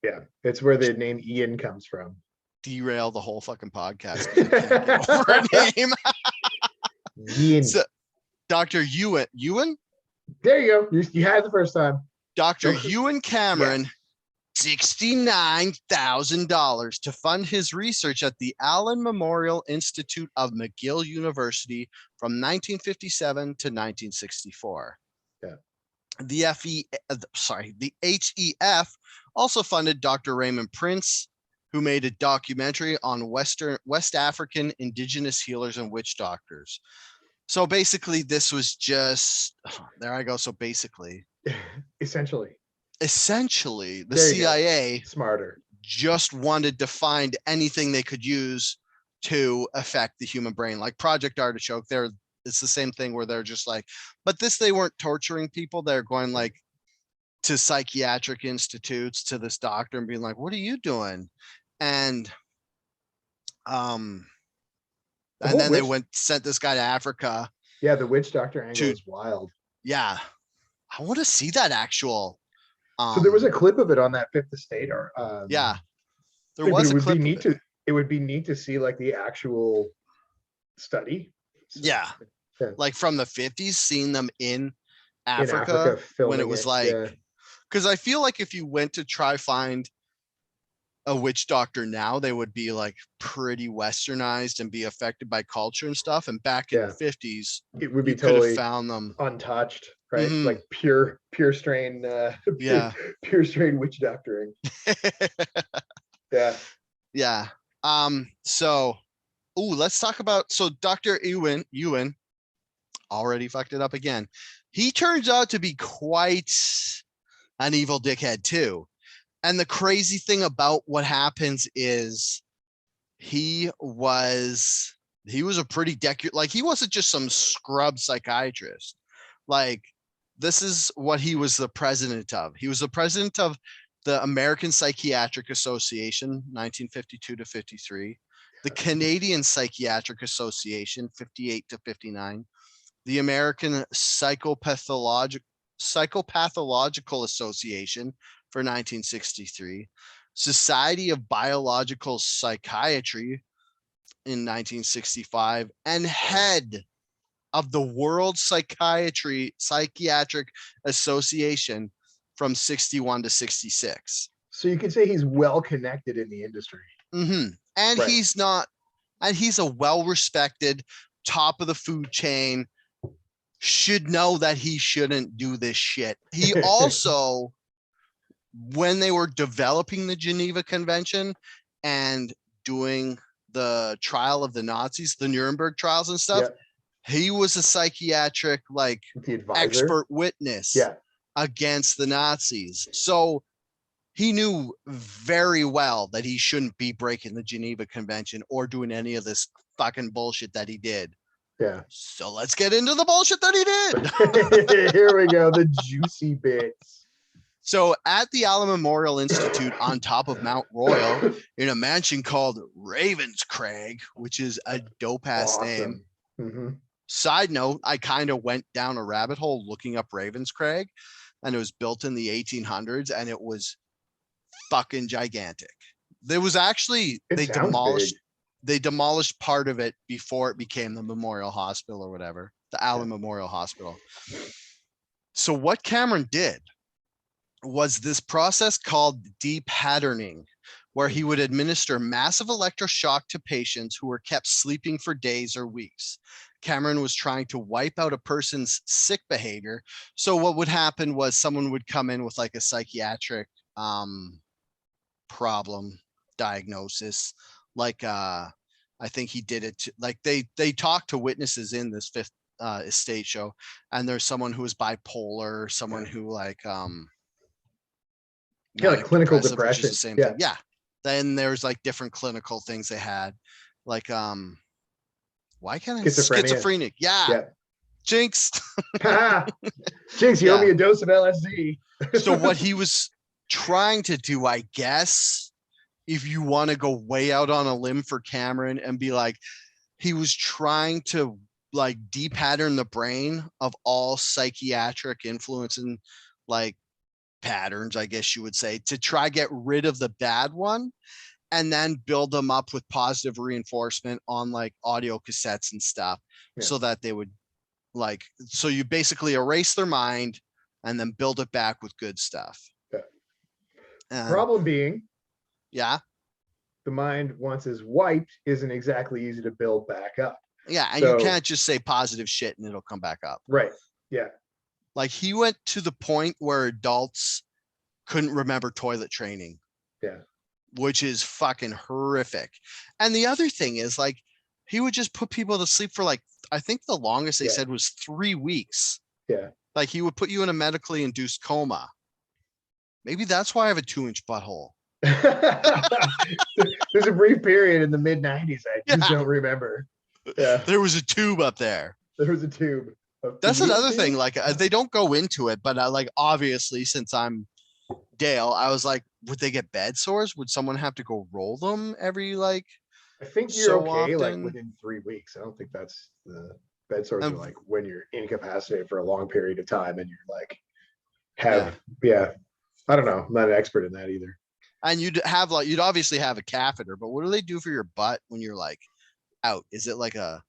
Yeah, it's where the name Ian comes from. Derail the whole fucking podcast. Over a name. Ian. So, Dr. Ewan? There you go. You had it the first time. Dr. Ewan Cameron, $69,000 to fund his research at the Allen Memorial Institute of McGill University from 1957 to 1964. Yeah. The HEF also funded Dr. Raymond Prince, who made a documentary on West African indigenous healers and witch doctors. So basically, this was just, there I go. So basically, essentially, the CIA smarter just wanted to find anything they could use to affect the human brain, like Project Artichoke. It's the same thing where they're just like, but they weren't torturing people. They're going like to psychiatric institutes, to this doctor and being like, what are you doing? And then they sent this guy to Africa. Yeah, the witch doctor angle is wild. Yeah, I want to see that actual. So there was a clip of it on that Fifth Estate, or there was a clip. It would be neat to see like the actual study. Yeah, like from the 50s, seeing them in Africa when it was because I feel like if you went to try find a witch doctor now, they would be like pretty westernized and be affected by culture and stuff. And back in the 50s, it would be totally found them untouched, right? Mm-hmm. Like pure strain, pure strain witch doctoring. Yeah. So, let's talk about, Dr. Ewan already fucked it up again. He turns out to be quite an evil dickhead too. And the crazy thing about what happens is he was a pretty like, he wasn't just some scrub psychiatrist. Like, this is what he was the president of. He was the president of the American Psychiatric Association, 1952 to 53, the Canadian Psychiatric Association, 58 to 59, the American Psychopathological Association for 1963, Society of Biological Psychiatry in 1965, and head of the World Psychiatric Association from 61 to 66. So you could say he's well connected in the industry. Mm-hmm. And he's a well-respected, top of the food chain, should know that he shouldn't do this shit. He also, when they were developing the Geneva Convention and doing the trial of the Nazis, the Nuremberg trials and stuff. He was a psychiatric expert witness against the Nazis. So he knew very well that he shouldn't be breaking the Geneva Convention or doing any of this fucking bullshit that he did. Yeah. So let's get into the bullshit that he did. Here we go. The juicy bits. So at the Allen Memorial Institute on top of Mount Royal in a mansion called Ravenscraig, which is a dope ass name. Side note, I kind of went down a rabbit hole looking up Ravenscraig, and it was built in the 1800s, and it was fucking gigantic. There was actually they demolished part of it before it became the Memorial Hospital or whatever, the Allen Memorial Hospital. So what Cameron did was this process called depatterning, where he would administer massive electroshock to patients who were kept sleeping for days or weeks. Cameron was trying to wipe out a person's sick behavior. So what would happen was someone would come in with like a psychiatric problem diagnosis. Like I think he did it like they talked to witnesses in this Fifth Estate show, and there's someone who was bipolar, someone who like clinical depression. The same thing. Yeah. Then there's like different clinical things they had. Like why can't I schizophrenic? Yeah. Jinxed. Jinx, you owe me a dose of LSD. So what he was trying to do, I guess, if you want to go way out on a limb for Cameron and be like, he was trying to like depattern the brain of all psychiatric influence and like patterns, I guess you would say, to try get rid of the bad one and then build them up with positive reinforcement on like audio cassettes and stuff so that they would like, so you basically erase their mind and then build it back with good stuff. Problem being, the mind once is wiped isn't exactly easy to build back up. Yeah, and you can't just say positive shit and it'll come back up. Right. Yeah. Like he went to the point where adults couldn't remember toilet training. Yeah. Which is fucking horrific. And the other thing is like he would just put people to sleep for like, I think the longest they said was 3 weeks. Yeah. Like he would put you in a medically induced coma. Maybe that's why I have a 2-inch butthole. There's a brief period in the mid 90s. I just don't remember. Yeah. There was a tube up there. There was a tube. That's another thing. Like they don't go into it, but like obviously since I'm Dale, I was like, would they get bed sores? Would someone have to go roll them every like? I think you're okay like within 3 weeks. I don't think that's the bed sores are like when you're incapacitated for a long period of time and you're like I don't know. I'm not an expert in that either. And you'd obviously have a catheter, but what do they do for your butt when you're like out? Is it like a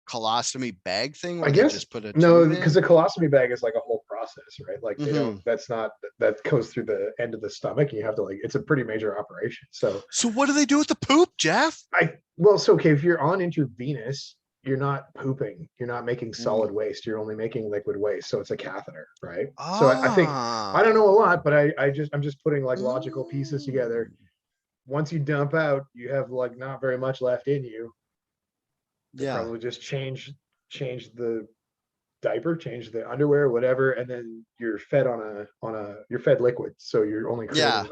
colostomy bag thing? I guess just put because a colostomy bag is like a whole process, right? Like they don't. That goes through the end of the stomach. And you have to like. It's a pretty major operation. So what do they do with the poop, Jeff? If you're on intravenous, you're not pooping. You're not making solid waste. You're only making liquid waste. So it's a catheter, right? So I think I don't know a lot, but I'm just putting like logical pieces together. Once you dump out, you have like not very much left in you. Probably just change the diaper, change the underwear, whatever, and then you're fed you're fed liquid, so you're only creating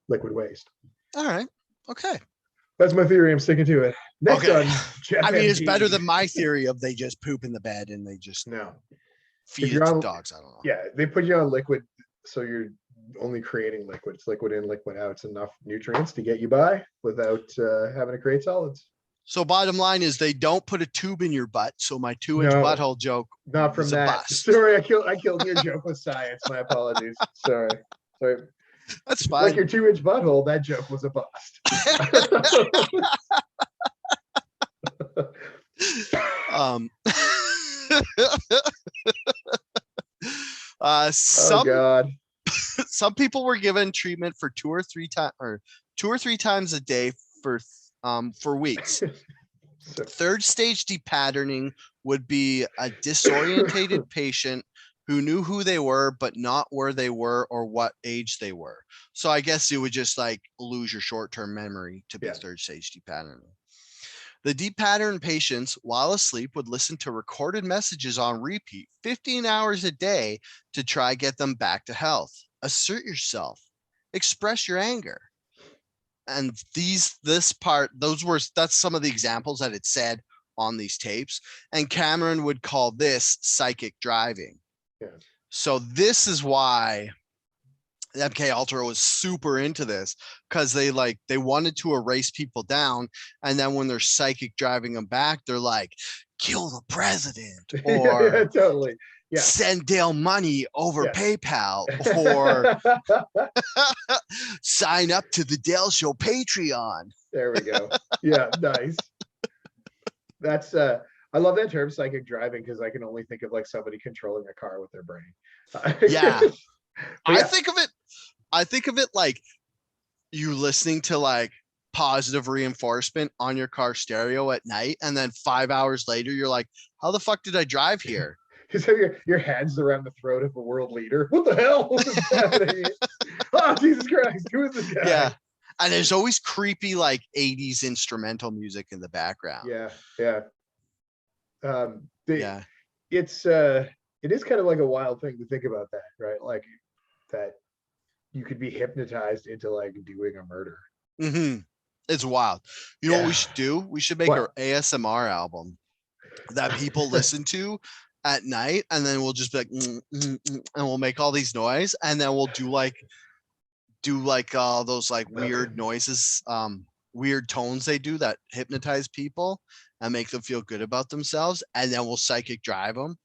liquid waste. All right, okay, that's my theory. I'm sticking to it. Next on Jeff I mean, it's better than my theory of they just poop in the bed and they just feed it to dogs. I don't know. Yeah, they put you on liquid, so you're only creating liquid. It's liquid in, liquid out. It's enough nutrients to get you by without having to create solids. So bottom line is they don't put a tube in your butt. So my 2-inch butthole joke. Not from that. Sorry, I killed your joke with science. My apologies. Sorry. That's fine. Like your 2-inch butthole, that joke was a bust. Some people were given treatment for 2 or 3 times a day for weeks. Third stage depatterning would be a disorientated patient who knew who they were, but not where they were or what age they were. So I guess you would just like lose your short-term memory to be third stage deep patterning. The deep pattern patients, while asleep, would listen to recorded messages on repeat 15 hours a day to try get them back to health. Assert yourself, express your anger. And that's some of the examples that it said on these tapes. And Cameron would call this psychic driving. Yeah. So this is why MKUltra was super into this, because they wanted to erase people down, and then when they're psychic driving them back, they're like, kill the president, or yeah, totally. Yeah. Send Dale money over PayPal, or sign up to the Dale Show Patreon. There we go. Yeah, nice. That's I love that term, psychic driving, because I can only think of like somebody controlling a car with their brain. Yeah. I think of it like you listening to like positive reinforcement on your car stereo at night, and then 5 hours later you're like, how the fuck did I drive here? So your hands around the throat of a world leader. What the hell? What is happening? Oh, Jesus Christ, who is this guy? Yeah. And there's always creepy like 80s instrumental music in the background. Yeah. It is kind of like a wild thing to think about that, right? Like that you could be hypnotized into like doing a murder. Mm-hmm. It's wild. You know what we should do? We should make our ASMR album that people listen to at night, and then we'll just be like, and we'll make all these noise, and then we'll do like those like weird noises, weird tones they do that hypnotize people and make them feel good about themselves, and then we'll psychic drive them,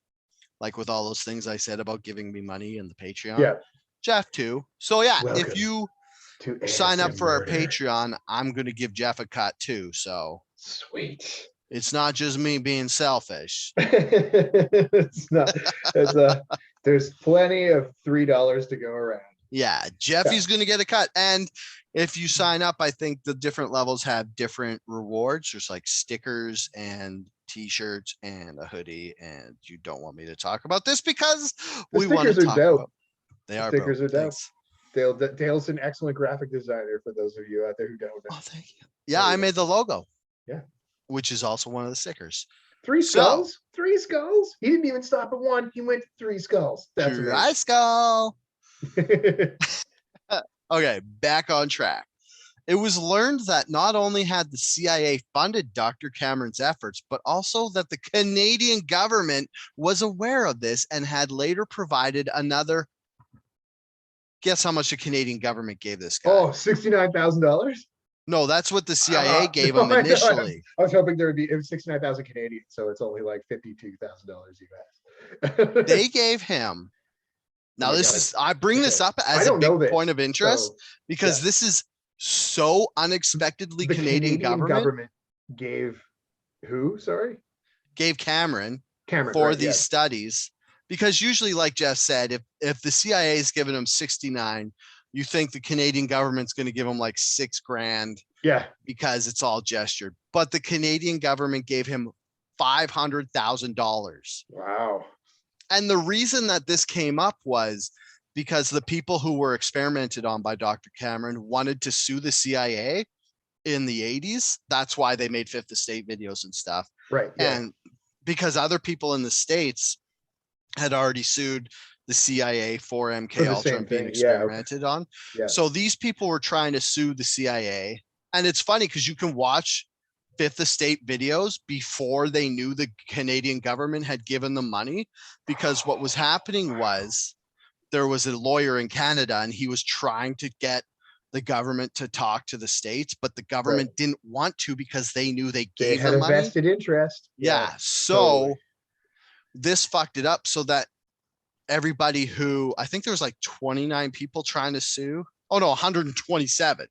like with all those things I said about giving me money and the Patreon. Yeah, Jeff too. So yeah, welcome if you sign up for our Patreon, I'm gonna give Jeff a cut too. So sweet. It's not just me being selfish. It's not. There's plenty of $3 to go around. Yeah, Jeffy's going to get a cut. And if you sign up, I think the different levels have different rewards. There's like stickers and t-shirts and a hoodie. And you don't want me to talk about this because we want to talk about. They are stickers dope. are dope. Dale's an excellent graphic designer, for those of you out there who don't know. Oh, thank you. Yeah, I made the logo. Yeah. Which is also one of the stickers. 3 skulls? 3 skulls? He didn't even stop at 1. He went 3 skulls. That's right, skull. Okay, back on track. It was learned that not only had the CIA funded Dr. Cameron's efforts, but also that the Canadian government was aware of this and had later provided another. Guess how much the Canadian government gave this guy? Oh, $69,000? No, that's what the CIA gave him initially. I was hoping there would be, it was 69,000 Canadian, so it's only like $52,000 US. They gave him. Now I bring this up as a big point of interest because this is so unexpectedly the Canadian government gave who? Sorry? Gave Cameron for these studies, because usually, like Jeff said, if the CIA is giving him 69, you think the Canadian government's going to give him like $6,000. Yeah. Because it's all gestured. But the Canadian government gave him $500,000. Wow. And the reason that this came up was because the people who were experimented on by Dr. Cameron wanted to sue the CIA in the 80s. That's why they made Fifth Estate videos and stuff. Right. Yeah. And because other people in the States had already sued the CIA for MKUltra and being experimented on. Yeah. So these people were trying to sue the CIA. And it's funny because you can watch Fifth Estate videos before they knew the Canadian government had given them money, because what was happening was there was a lawyer in Canada and he was trying to get the government to talk to the States, but the government didn't want to because they knew they gave them money. They had a vested interest. Yeah. So this fucked it up so that everybody who, I think there was like 29 people trying to sue. Oh no, 127.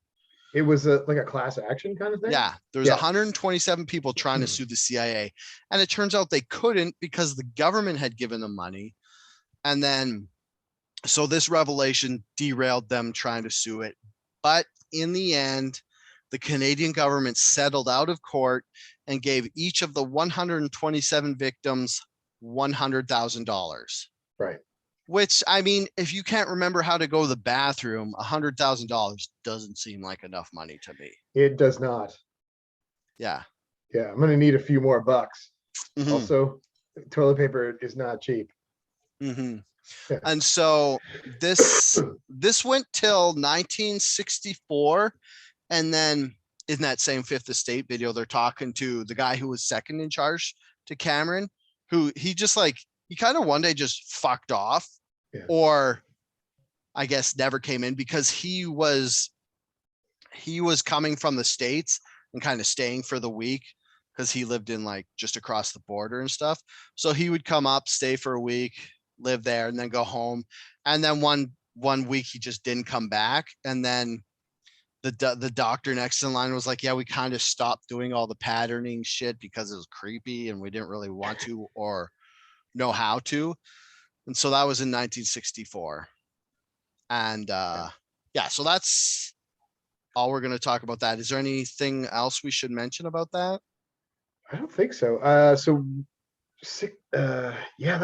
It was like a class action kind of thing? Yeah, there's 127 people trying to sue the CIA. And it turns out they couldn't because the government had given them money. And then, so this revelation derailed them trying to sue it. But in the end, the Canadian government settled out of court and gave each of the 127 victims $100,000. Right. Which, I mean, if you can't remember how to go to the bathroom, $100,000 doesn't seem like enough money to me. It does not. Yeah. Yeah, I'm gonna need a few more bucks. Mhm. Also, toilet paper is not cheap. Mhm. And so this went till 1964, and then in that same Fifth Estate video, they're talking to the guy who was second in charge to Cameron, who he kind of one day just fucked off, Yeah. or I guess never came in, because he was coming from the States and kind of staying for the week, because he lived in like just across the border and stuff. So he would come up, stay for a week, live there, and then go home. And then one week he just didn't come back. And then the doctor next in line was like, yeah, we kind of stopped doing all the patterning shit because it was creepy and we didn't really want to or know how to. And so that was in 1964. And yeah, so that's all we're going to talk about that. Is there anything else we should mention about that? I don't think so. Yeah,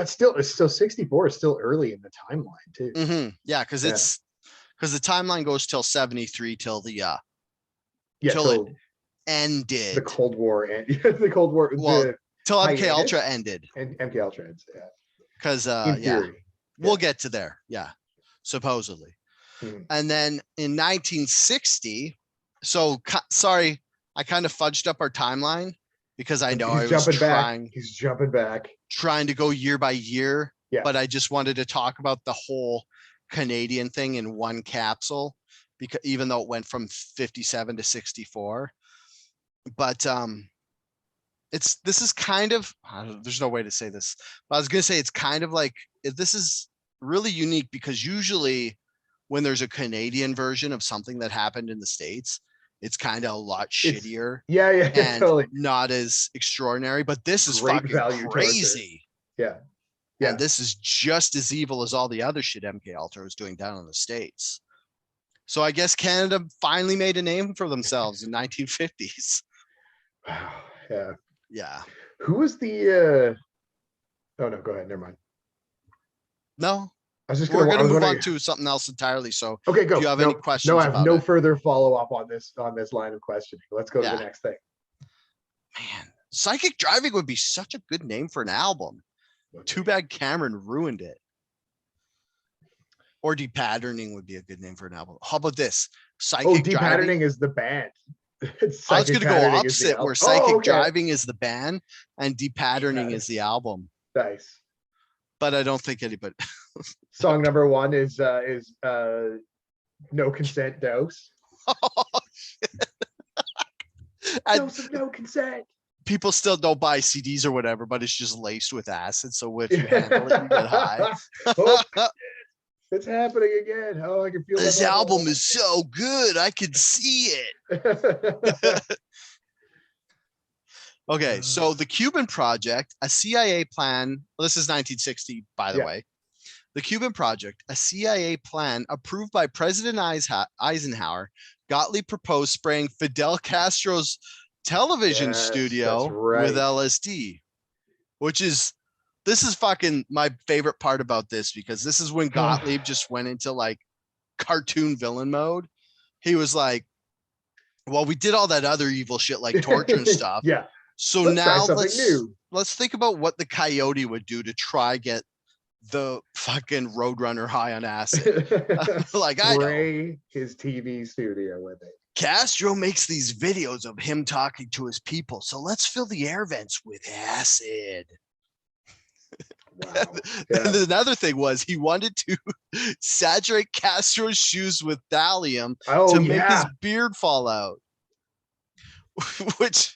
it's still 64 is still early in the timeline too. Mm-hmm. Yeah, because the timeline goes till 73 till the till it ended. The Cold War and the Cold War. Well, till MKUltra ended. And MKUltra ends. Yeah. Because we'll get to there. Yeah, supposedly. And then in 1960, so sorry, I kind of fudged up our timeline because I know He's jumping back, trying to go year by year. Yeah. But I just wanted to talk about the whole Canadian thing in one capsule, because even though it went from 57 to 64, but this is kind of, there's no way to say this, but I was going to say it's kind of like, this is really unique because usually when there's a Canadian version of something that happened in the States, it's kind of a lot shittier. And totally not as extraordinary, but this is fucking crazy. Yeah. And this is just as evil as all the other shit MKUltra was doing down in the States. So I guess Canada finally made a name for themselves in 1950s. Wow. Yeah. Yeah. Who was the oh no, go ahead. Never mind. No. We're going to move on to something else entirely. So okay, go. Do you have any questions? No, I have no further follow-up on this line of questioning. Let's go to the next thing. Man, Psychic Driving would be such a good name for an album. Too bad Cameron ruined it. Or Depatterning would be a good name for an album. How about this? Psychic Depatterning is the band. I was going to go opposite, where Psychic Driving is the band and Depatterning is the album. Nice. But I don't think anybody. Song number 1 is No Consent Dose. Oh, Dose of No Consent. People still don't buy CDs or whatever, but it's just laced with acid. So if you handle it, you get high. It's happening again. Oh, I can feel this album is so good. I can see it. Okay, so the Cuban Project, a CIA plan. Well, this is 1960, by the way. The Cuban Project, a CIA plan approved by President Eisenhower. Gottlieb proposed spraying Fidel Castro's television studio with LSD, this is fucking my favorite part about this, because this is when Gottlieb just went into like cartoon villain mode. He was like, well, we did all that other evil shit like torture and stuff. Yeah. So now let's think about what the Coyote would do to try get the fucking Roadrunner high on acid. Like I know his TV studio with it. Castro makes these videos of him talking to his people, so let's fill the air vents with acid. Wow. And another thing was he wanted to saturate Castro's shoes with thallium to make his beard fall out, which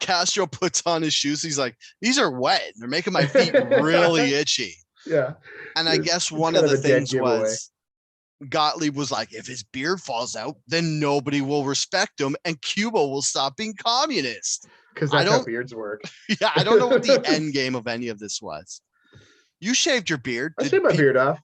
Castro puts on his shoes. He's like, these are wet. They're making my feet really itchy. Yeah. And I guess one of the things was Gottlieb was like, if his beard falls out, then nobody will respect him and Cuba will stop being communist. Because that's how beards work. Yeah, I don't know what the end game of any of this was. You shaved your beard. I shaved my beard off.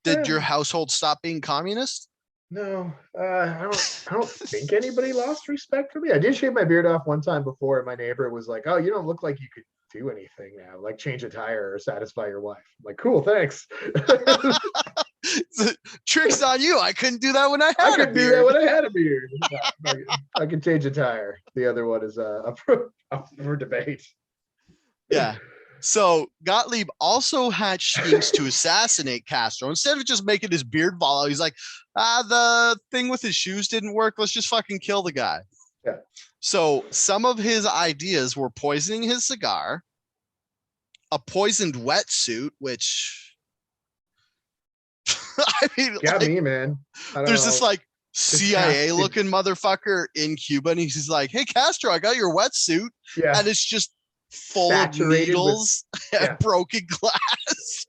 Did your household stop being communist? No, I don't think anybody lost respect for me. I did shave my beard off one time before, and my neighbor was like, "Oh, you don't look like you could do anything now, like change a tire or satisfy your wife. I'm like, cool, thanks. Trick's on you. I couldn't do that when I I had a could do that beard. when I had a beard. I can change a tire. The other one is up for debate. Yeah. So Gottlieb also hatched schemes to assassinate Castro. Instead of just making his beard fall out, he's like, the thing with his shoes didn't work. Let's just fucking kill the guy. Yeah. So some of his ideas were poisoning his cigar, a poisoned wetsuit, which I mean, Got me, man. There's this like CIA looking motherfucker in Cuba, and he's like, "Hey Castro, I got your wetsuit," and it's just full of needles and broken glass.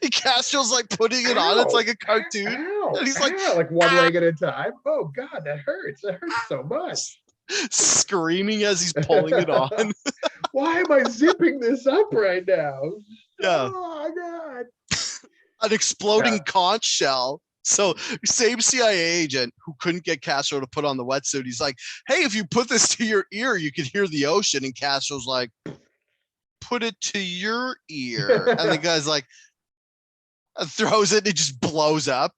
And Castro's like putting it on. It's like a cartoon, and he's like one leg at a time. Oh God, that hurts! That hurts so much. Screaming as he's pulling it on. Why am I zipping this up right now? Yeah. Oh God. An exploding conch shell. So same CIA agent who couldn't get Castro to put on the wetsuit. He's like, "Hey, if you put this to your ear, you could hear the ocean." And Castro's like, "Put it to your ear." And the guy's like, throws it and it just blows up.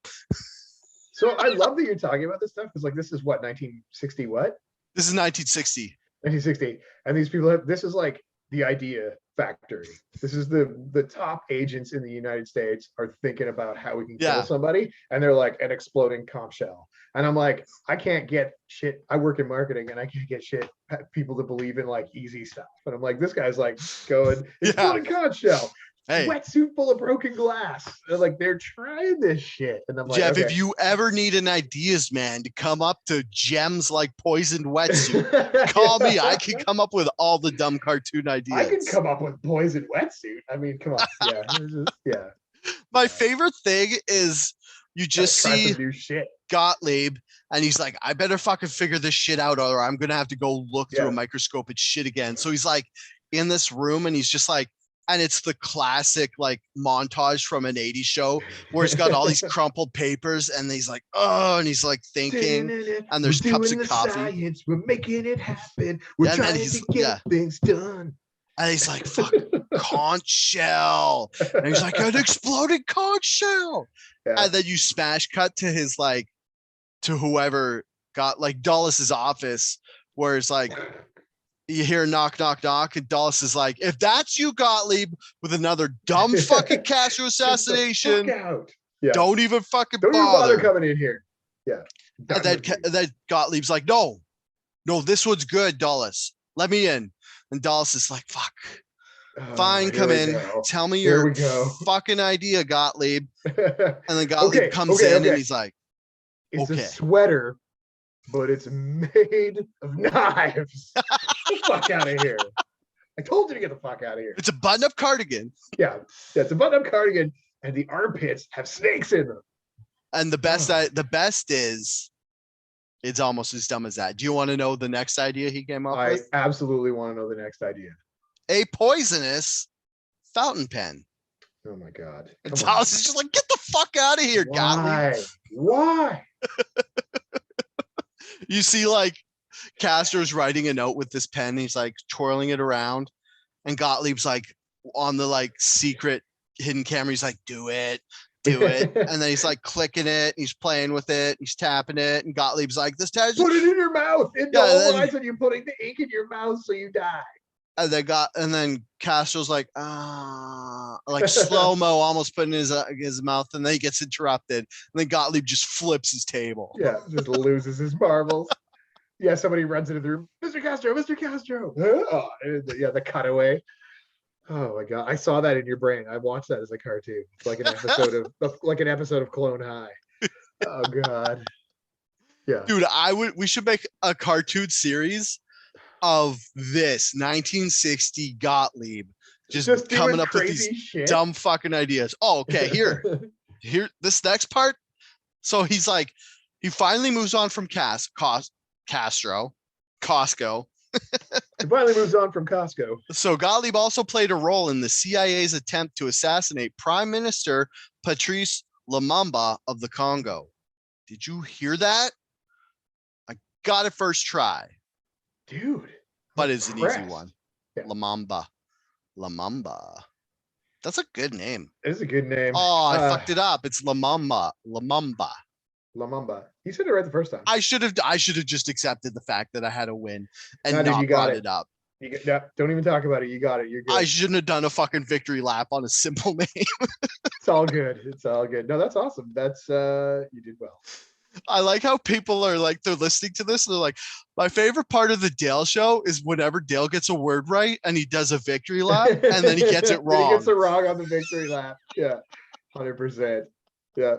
So I love that you're talking about this stuff because like this is what 1960 what? This is 1960. 1960. And these people have this is like the idea factory. This is the top agents in the United States are thinking about how we can kill somebody, and they're like an exploding conch shell. And I'm like, I can't get shit. I work in marketing, and I can't get shit people to believe in like easy stuff. And I'm like, this guy's like going exploding conch shell. Hey. Wetsuit full of broken glass. They're trying this shit. And I'm like, Jeff, if you ever need an ideas man to come up to gems like poisoned wetsuit, call me. I can come up with all the dumb cartoon ideas. I can come up with poisoned wetsuit. I mean, come on. Yeah. My favorite thing is you just see new shit. Gottlieb, and he's like, I better fucking figure this shit out, or I'm gonna have to go look through a microscope and shit again. So he's like in this room, and he's just like, and it's the classic like montage from an 80s show where he's got all these crumpled papers, and he's like, oh, and he's like thinking, and there's cups of coffee. Science. We're making it happen. We're trying to get things done. And he's like, fuck, conch shell. And he's like, an exploding conch shell. Yeah. And then you smash cut to his like, to whoever got like Dulles' office, where it's like, you hear knock, knock, knock, and Dulles is like, if that's you, Gottlieb, with another dumb fucking Castro assassination, don't even fucking don't bother. Even bother coming in here. Yeah. And then Gottlieb's like, no, this one's good, Dulles. Let me in. And Dulles is like, fuck. Fine, come in. Go. Tell me your fucking idea, Gottlieb. And then Gottlieb comes in and he's like, it's a sweater, but it's made of knives. Get the fuck out of here. I told you to get the fuck out of here. It's a button-up cardigan. Yeah, it's a button-up cardigan, and the armpits have snakes in them. And the best is, it's almost as dumb as that. Do you want to know the next idea he came up with? I absolutely want to know the next idea. A poisonous fountain pen. Oh my God. And Dulles is just like, get the fuck out of here, Gottlieb. Why? You see like Castro's writing a note with this pen. He's like twirling it around, and Gottlieb's like on the like secret hidden camera. He's like, do it. And then he's like clicking it. He's playing with it. He's tapping it. And Gottlieb's like, this time put it in your mouth. It lies when you're putting the ink in your mouth so you die. And then Castro's like, like slow-mo, almost putting his mouth, and then he gets interrupted. And then Gottlieb just flips his table. Yeah, just loses his marbles. Yeah, somebody runs into the room. Mr. Castro. Oh, the cutaway. Oh my God, I saw that in your brain. I watched that as a cartoon. It's like an episode of Clone High. Oh God. Yeah, dude, we should make a cartoon series of this 1960 Gottlieb just coming up with these dumb fucking ideas. Oh, okay. Here, this next part. So he's like, he finally moves on from Costco. He finally moves on from Costco. So Gottlieb also played a role in the CIA's attempt to assassinate Prime Minister Patrice Lumumba of the Congo. Did you hear that? I got it first try. Dude. But it's an easy one. Yeah. Lumumba. Lamamba. That's a good name. It's a good name. Oh, I fucked it up. It's Lamamba. Lamamba. Lamamba. You said it right the first time. I should have just accepted the fact that I had a win and Dude, not you got brought it up. Don't even talk about it. You got it. You're good. I shouldn't have done a fucking victory lap on a simple name. It's all good. It's all good. No, that's awesome. That's you did well. I like how people are like, they're listening to this and they're like, my favorite part of the Dale show is whenever Dale gets a word right and he does a victory lap and then he gets it wrong. He gets it wrong on the victory lap. Yeah, 100%. Yeah.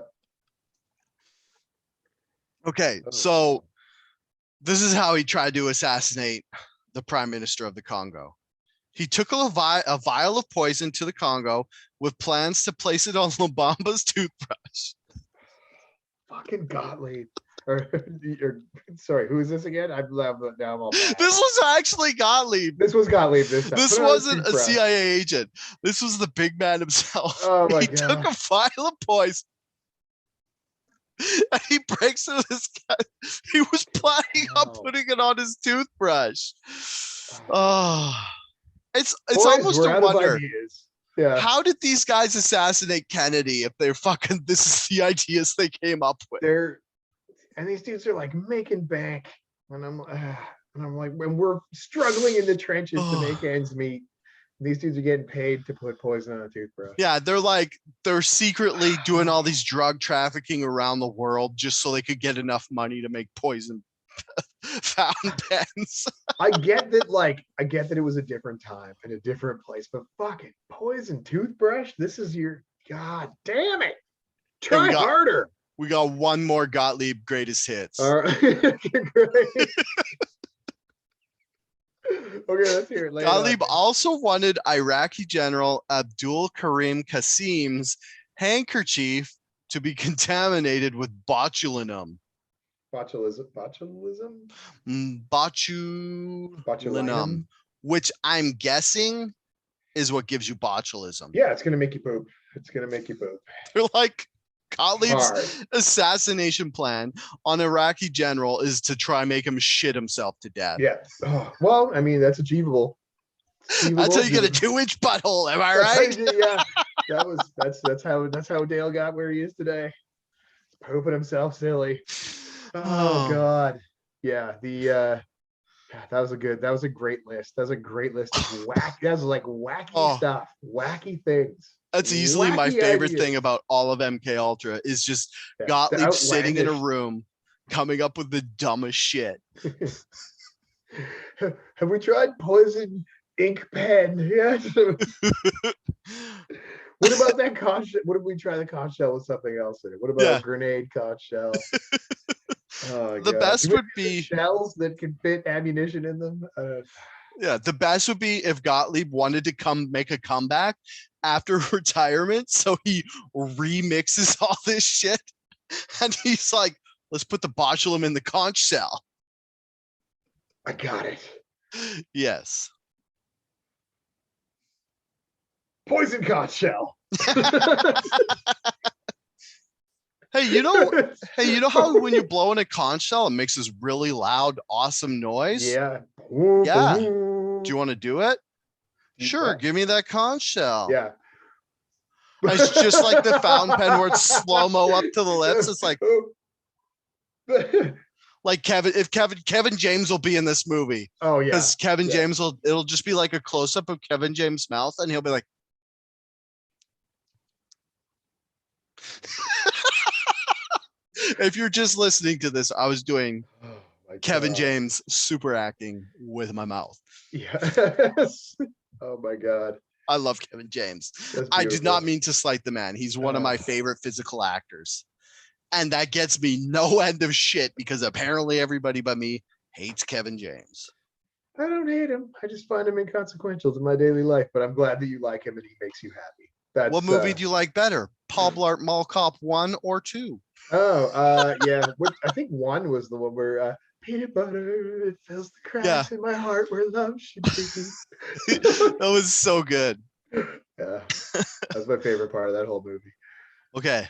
Okay, so this is how he tried to assassinate the Prime Minister of the Congo. He took a vial of poison to the Congo with plans to place it on Lubamba's toothbrush. Fucking Gottlieb. Sorry, who is this again? I'm all bad. This was actually Gottlieb. This was Gottlieb this time. This wasn't a CIA agent. This was the big man himself. Oh my he God. took a vial of poison and he breaks it with this guy. He was planning on putting it on his toothbrush. Oh, it's Boys, almost a wonder. Yeah. How did these guys assassinate Kennedy if they're fucking, this is the ideas they came up with? And these dudes are like making bank. And I'm like, when we're struggling in the trenches to make ends meet, these dudes are getting paid to put poison on a toothbrush. Yeah, they're secretly doing all these drug trafficking around the world just so they could get enough money to make poison fountain pens. I get that it was a different time and a different place, but fucking poison toothbrush. This is your God damn it. Try harder. We got one more Gottlieb greatest hits. All right. Great. Okay, let's hear it. Gottlieb also wanted Iraqi General Abdul Karim Qasim's handkerchief to be contaminated with botulinum. Botulism? Botulinum, which I'm guessing is what gives you botulism. Yeah, it's gonna make you poop. They're like, Gottlieb's assassination plan on Iraqi general is to try make him shit himself to death. Yeah. Oh, well, I mean, that's achievable. That's how you get a 2-inch butthole. Am I right? Yeah. That's how Dale got where he is today. Pooping himself silly. Oh God. Yeah. That was a great list. That was a great list of wacky stuff, wacky things. That's easily my favorite thing about all of MK Ultra is just Gottlieb sitting in a room coming up with the dumbest shit. Have we tried poison ink pen? Yeah. What about that conch shell? What if we try the conch shell with something else in it? What about a grenade conch shell? The best would be shells that can fit ammunition in them. Yeah, the best would be if Gottlieb wanted to make a comeback after retirement, so he remixes all this shit, and he's like, "Let's put the botulinum in the conch shell." I got it. Yes. Poison conch shell. Hey, you know how when you blow in a conch shell, it makes this really loud, awesome noise? Yeah. Yeah. Do you want to do it? Sure. Give me that conch shell. Yeah. It's just like the fountain pen where it's slow-mo up to the lips. It's like Kevin James will be in this movie. Oh yeah. Because Kevin James it'll just be like a close-up of Kevin James' mouth, and he'll be like, if you're just listening to this, I was doing Kevin James super acting with my mouth. Yes. Oh my God. I love Kevin James. I did not mean to slight the man. He's one of my favorite physical actors. And that gets me no end of shit because apparently everybody but me hates Kevin James. I don't hate him. I just find him inconsequential to my daily life, but I'm glad that you like him and he makes you happy. What movie do you like better? Paul Blart Mall Cop 1 or 2? Oh, yeah. I think 1 was the one where peanut butter, it fills the cracks in my heart where love should be. That was so good. Yeah. That was my favorite part of that whole movie. Okay.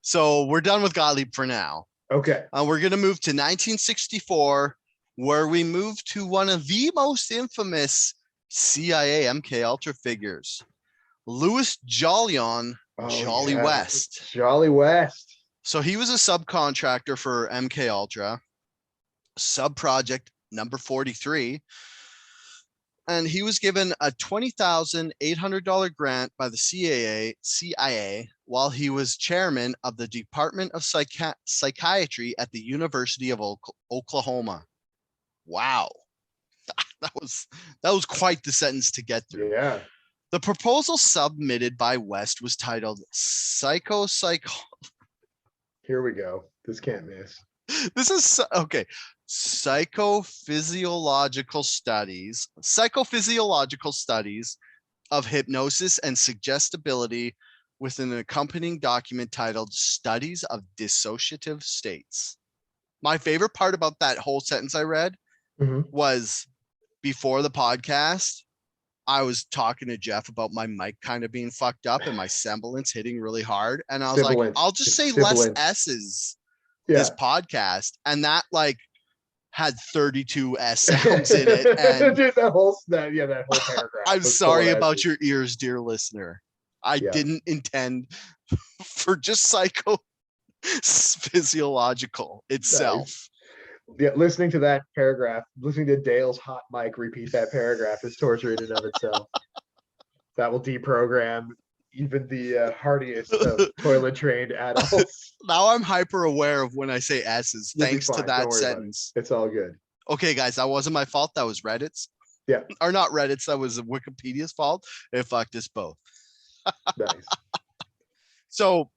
So we're done with Gottlieb for now. Okay. We're going to move to 1964, where we move to one of the most infamous CIA MKUltra figures. Louis Jolyon, Jolly West. Jolly West. So he was a subcontractor for MKUltra, sub-project number 43. And he was given a $20,800 grant by the CIA while he was chairman of the Department of Psychiatry at the University of Oklahoma. Wow. That was quite the sentence to get through. Yeah. The proposal submitted by West was titled Here we go. This can't miss. This is okay. Psychophysiological studies of hypnosis and suggestibility with an accompanying document titled Studies of Dissociative States. My favorite part about that whole sentence I read was before the podcast, I was talking to Jeff about my mic kind of being fucked up and my semblance hitting really hard. And I was like, I'll just say less S's this podcast. And that like had 32 S sounds in it. And dude, that whole paragraph. I'm sorry about your ears, dear listener. I didn't intend for just psychophysiological itself. Nice. Yeah, listening to that paragraph, listening to Dale's hot mic repeat that paragraph is torture in and of itself. That will deprogram even the hardiest of toilet trained adults. Now I'm hyper aware of when I say S's, thanks to that sentence. It's all good. Okay, guys, that wasn't my fault. That was Reddit's. Yeah. Or not Reddit's, that was Wikipedia's fault. It fucked us both. Nice. So,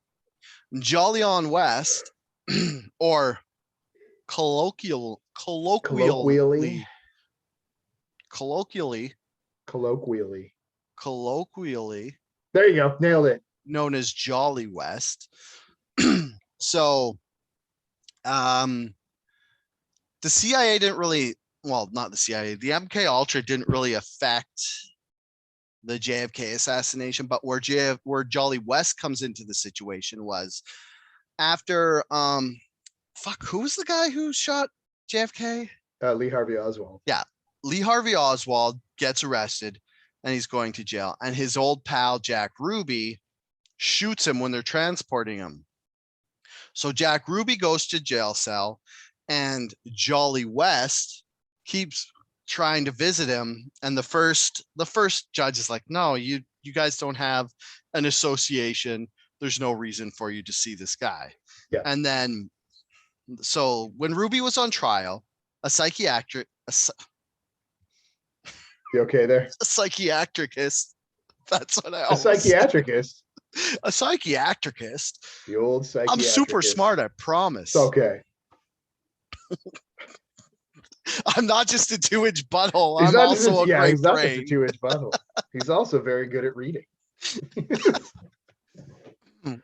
Jolyon West, or colloquially, there you go, nailed it, known as Jolly West. So the CIA didn't really, well, not the CIA, the MKUltra didn't really affect the JFK assassination, but where Jolly West comes into the situation was after who was the guy who shot JFK? Lee Harvey Oswald. Yeah, Lee Harvey Oswald gets arrested and he's going to jail. And his old pal, Jack Ruby, shoots him when they're transporting him. So Jack Ruby goes to jail cell and Jolly West keeps trying to visit him. And the first judge is like, no, you guys don't have an association. There's no reason for you to see this guy. Yeah. And then, so when Ruby was on trial, a psychiatric, you okay there? A psychiatricist. That's what I always say. A psychiatricist. The old psychiatricist. I'm super smart, I promise. It's okay. I'm not just a 2-inch butthole. I'm also a great he's not brain. just a 2-inch butthole. He's also very good at reading.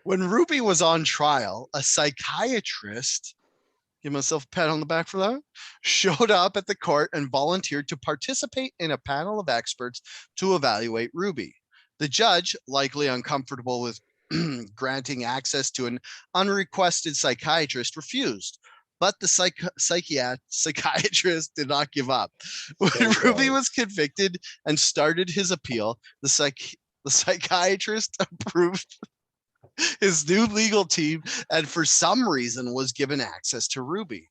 When Ruby was on trial, a psychiatrist, give myself a pat on the back for that, showed up at the court and volunteered to participate in a panel of experts to evaluate Ruby. The judge, likely uncomfortable with granting access to an unrequested psychiatrist, refused. But the psychiatrist did not give up. When Ruby was convicted and started his appeal, the psychiatrist approved his new legal team and for some reason was given access to Ruby.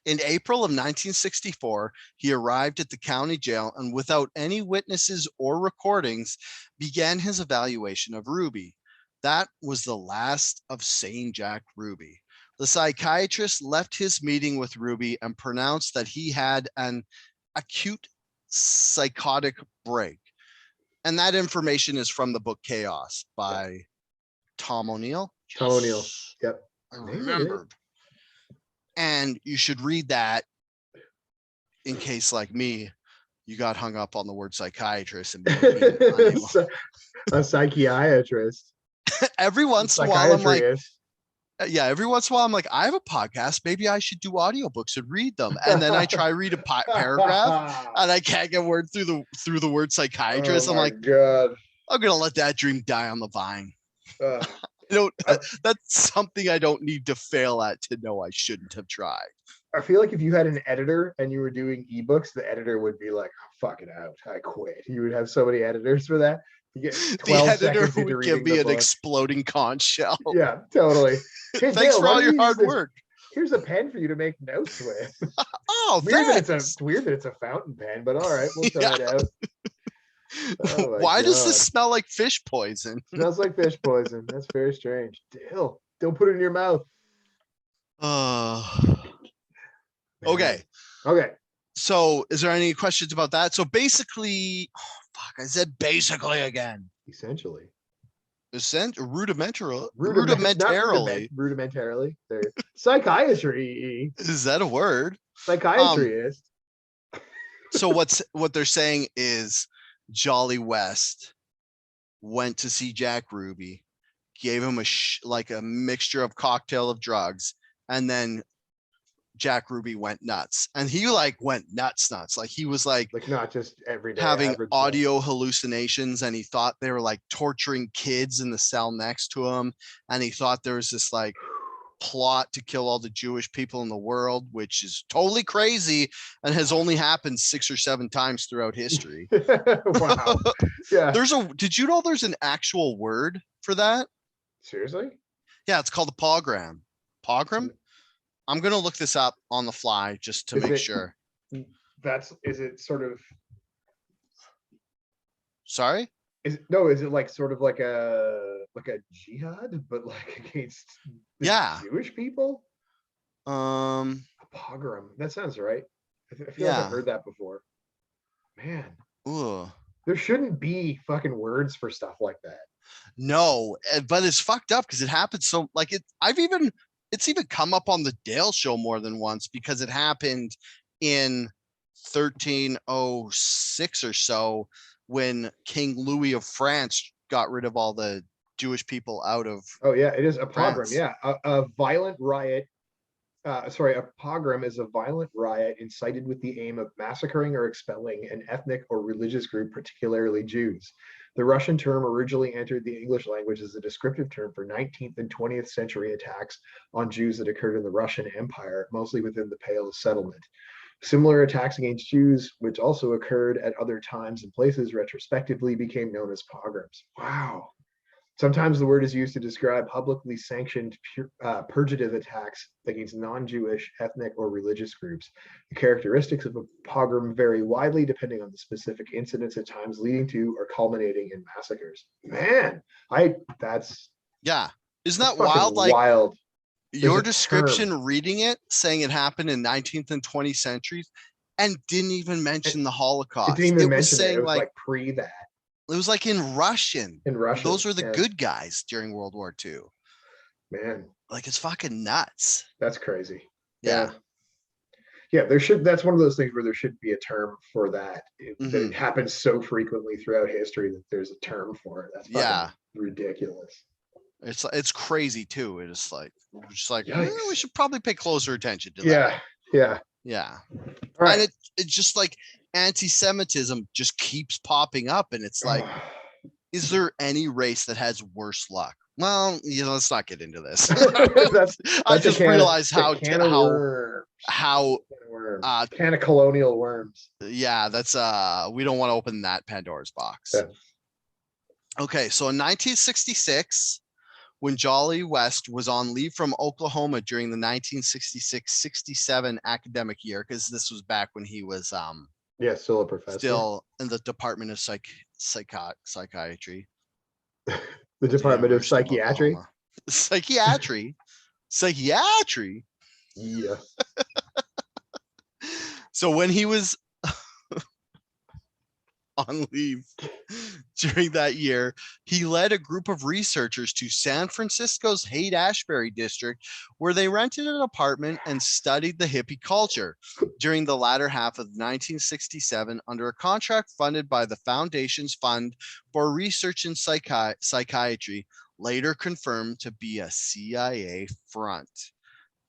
In April of 1964, he arrived at the county jail and without any witnesses or recordings, began his evaluation of Ruby. That was the last of sane Jack Ruby. The psychiatrist left his meeting with Ruby and pronounced that he had an acute psychotic break. And that information is from the book Chaos by Tom O'Neill. Tom O'Neill. Yep. I remembered. And you should read that in case, like me, you got hung up on the word psychiatrist and a psychiatrist. Every once in a while, I'm like, every once in a while, I'm like, I have a podcast. Maybe I should do audiobooks and read them. And then I try to read a paragraph and I can't get word through the word psychiatrist. I'm like, God, I'm going to let that dream die on the vine. That's something I don't need to fail at to know I shouldn't have tried. I feel like if you had an editor and you were doing ebooks, the editor would be like, oh, fuck it out, I quit. You would have so many editors for that. You get The 12 editor seconds into would give reading me the an book. exploding conch shell. Yeah, totally. Hey, Thanks Dale, for why all don't your you use hard this? work. Here's a pen for you to make notes with. Oh, Weird that thanks. it's weird that it's a fountain pen, but all right, we'll try Yeah. it out. Oh my Why does this god. smell like fish poison? Smells like fish poison. That's very strange. Dale, don't put it in your mouth. Oh. Okay. Man. Okay. So is there any questions about that? So basically, oh, fuck, I said basically again. Essentially. Rudimentarily. Rudimentarily. There. Psychiatry. Is that a word? Psychiatrist. So what they're saying is Jolly West went to see Jack Ruby, gave him like a mixture of cocktail of drugs, and then Jack Ruby went nuts, and he like went nuts. Like he was like not just every day having audio hallucinations, and he thought they were like torturing kids in the cell next to him, and he thought there was this like plot to kill all the Jewish people in the world, which is totally crazy and has only happened 6 or 7 times throughout history. Wow. Yeah. Did you know there's an actual word for that? Seriously? Yeah, it's called a pogrom. Pogrom? I'm going to look this up on the fly just to make sure. Is it sort of... Sorry? Is it like sort of like a jihad, but like against Jewish people? A pogrom. That sounds right. I feel like I've heard that before. Man. Ooh. There shouldn't be fucking words for stuff like that. No, but it's fucked up because it happens so like it's even come up on the Dale Show more than once because it happened in 1306 or so when King Louis of France got rid of all the Jewish people out of. Oh yeah, it is a pogrom. France. Yeah, a violent riot. A pogrom is a violent riot incited with the aim of massacring or expelling an ethnic or religious group, particularly Jews. The Russian term originally entered the English language as a descriptive term for 19th and 20th century attacks on Jews that occurred in the Russian Empire, mostly within the Pale of Settlement. Similar attacks against Jews, which also occurred at other times and places, retrospectively became known as pogroms. Wow. Sometimes the word is used to describe publicly sanctioned purgative attacks against non-Jewish, ethnic, or religious groups. The characteristics of a pogrom vary widely depending on the specific incidents, at times leading to or culminating in massacres. Man, that's... Yeah. Isn't that wild? Like wild. Your description reading it, saying it happened in 19th and 20th centuries, and didn't even mention the Holocaust. It didn't even mention it. It was like pre that. It was like in Russian. In Russian. Those were the good guys during World War II. Man. Like it's fucking nuts. That's crazy. Yeah. Yeah, that's one of those things where there should be a term for that. It happens so frequently throughout history that there's a term for it. That's fucking ridiculous. It's crazy too. It's like we should probably pay closer attention to that. Yeah. All right. And it's just like anti-Semitism just keeps popping up, and it's like, is there any race that has worse luck? Well, let's not get into this. I just realized how can of colonial worms. Yeah, that's we don't want to open that Pandora's box. Yeah. Okay, so in 1966, when Jolly West was on leave from Oklahoma during the 1966-67 academic year, because this was back when he was still a professor, still in the Department of Psychiatry. The Department of Psychiatry. Psychiatry. Yeah. So when he was on leave during that year, he led a group of researchers to San Francisco's Haight-Ashbury district, where they rented an apartment and studied the hippie culture during the latter half of 1967 under a contract funded by the Foundation's Fund for Research in Psychiatry, later confirmed to be a CIA front.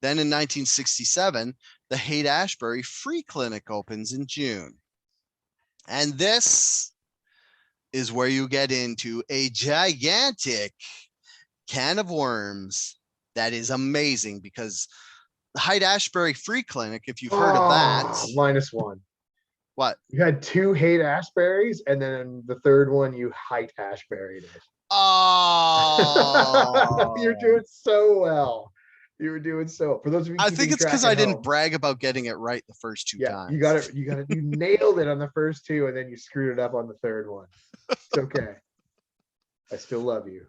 Then in 1967, the Haight-Ashbury Free Clinic opens in June. And this is where you get into a gigantic can of worms that is amazing, because Haight-Ashbury Free Clinic, if you've heard of that. -1. What? You had 2 Haight-Ashburys, and then the third one you Haight-Ashbury'd it. Oh, You're doing so well. You were doing so. For those of you, I think it's because I didn't brag about getting it right the first 2 times. You got it. You nailed it on the first 2, and then you screwed it up on the third one. It's okay. I still love you.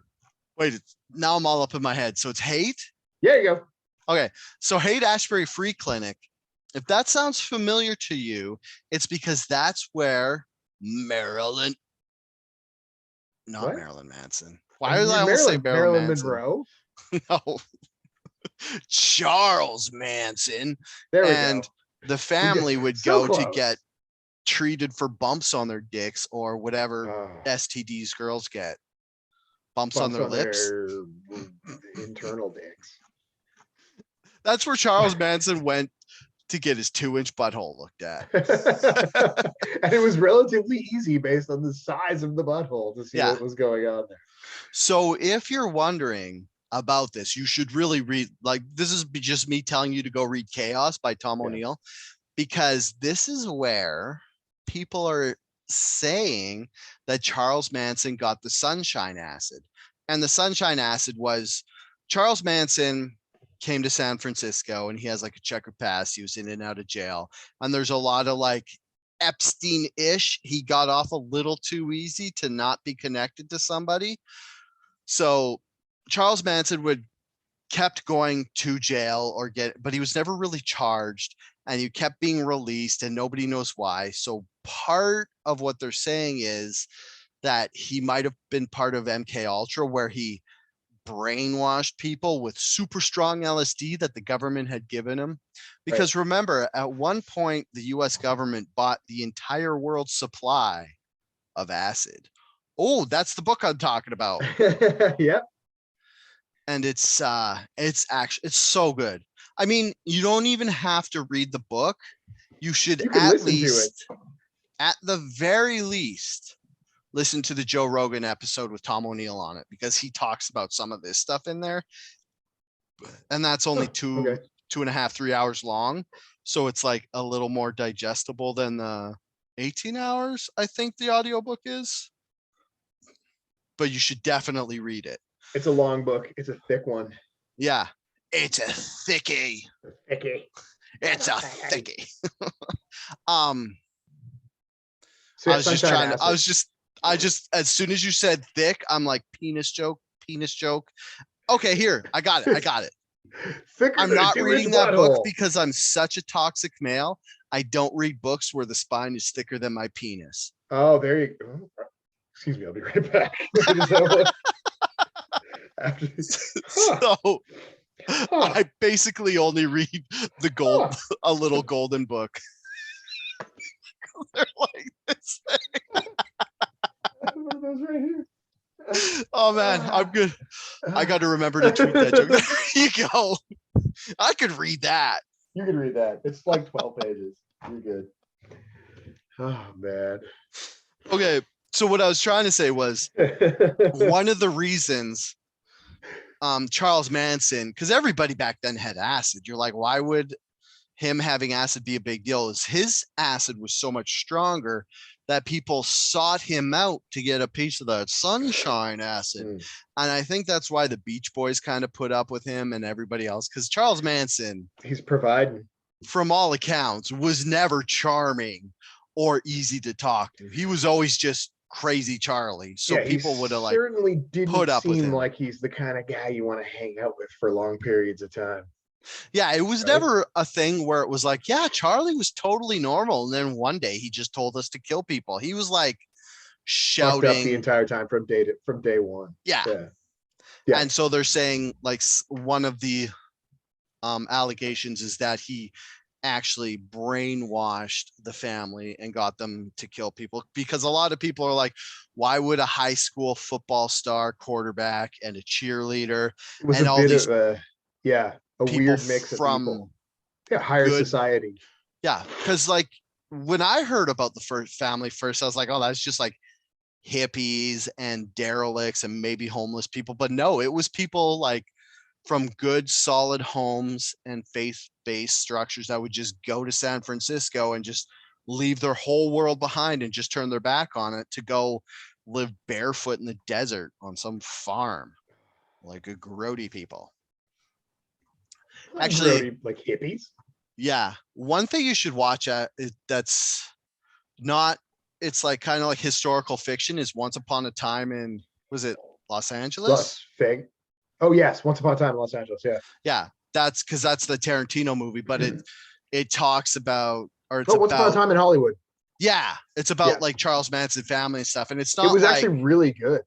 Wait, now I'm all up in my head. So it's Haight? Yeah, you go. Okay, so Haight-Ashbury Free Clinic. If that sounds familiar to you, it's because that's where Marilyn Manson. Why did I almost say Marilyn Monroe? No. Charles Manson. There we and go. The family would go to get treated for bumps on their dicks or whatever STDs girls get. Bumps on their lips. Internal dicks. That's where Charles Manson went to get his 2-inch butthole looked at. And it was relatively easy based on the size of the butthole to see what was going on there. So if you're wondering about this, you should really read, like, this is just me telling you to go read Chaos by Tom O'Neill, because this is where people are saying that Charles Manson got the sunshine acid. And the sunshine acid was Charles Manson came to San Francisco and he has like a checkered past. He was in and out of jail. And there's a lot of like Epstein-ish. He got off a little too easy to not be connected to somebody. So Charles Manson kept going to jail but he was never really charged, and he kept being released and nobody knows why. So part of what they're saying is that he might have been part of MKUltra, where he brainwashed people with super strong LSD that the government had given him. Because remember, at one point, the US government bought the entire world's supply of acid. Oh, that's the book I'm talking about. Yep. And it's so good. I mean, you don't even have to read the book. You should at the very least, listen to the Joe Rogan episode with Tom O'Neill on it, because he talks about some of this stuff in there. And that's only 2.5, 3 hours long. So it's like a little more digestible than the 18 hours, I think the audiobook is. But you should definitely read it. It's a long book. It's a thick one. Yeah. It's a thickie. It's a thickie. I just, as soon as you said thick, I'm like, penis joke. Okay, here, I got it. I'm not reading that book because I'm such a toxic male. I don't read books where the spine is thicker than my penis. Oh, there you go. Excuse me, I'll be right back. So I basically only read a little golden book. They're like this thing. One of those right here. Oh man, I'm good. I got to remember to tweet that joke. There you go. I could read that. You can read that. It's like 12 pages. You're good. Oh man. Okay, so what I was trying to say was one of the reasons Charles Manson, because everybody back then had acid. You're like, why would him having acid be a big deal? Is his acid was so much stronger that people sought him out to get a piece of that sunshine acid. And I think that's why the Beach Boys kind of put up with him and everybody else, because Charles Manson, he's providing, from all accounts, was never charming or easy to talk to. He was always just crazy Charlie. So people would have like certainly didn't put up with him. Like he's the kind of guy you want to hang out with for long periods of time. Yeah, it was never a thing where it was like, yeah, Charlie was totally normal. And then one day he just told us to kill people. He was like shouting up the entire time from day one. Yeah. And so they're saying like one of the allegations is that he actually brainwashed the family and got them to kill people, because a lot of people are like, why would a high school football star, quarterback, and a cheerleader and all these a weird mix of people. Higher society. Yeah, because like when I heard about the first family first, I was like, oh, that's just like hippies and derelicts and maybe homeless people. But no, it was people like from good, solid homes and faith-based structures that would just go to San Francisco and just leave their whole world behind and just turn their back on it to go live barefoot in the desert on some farm, like a grody people. Actually, grody, like hippies. Yeah, one thing you should watch that's not, it's like kind of like historical fiction is Once Upon a Time in, was it Los Angeles? Oh yes, Once Upon a Time in Los Angeles. Yeah, that's because that's the Tarantino movie, but it talks about, or it's Once Upon a Time in Hollywood. Yeah, it's about like Charles Manson family and stuff, and it's not. It was actually really good.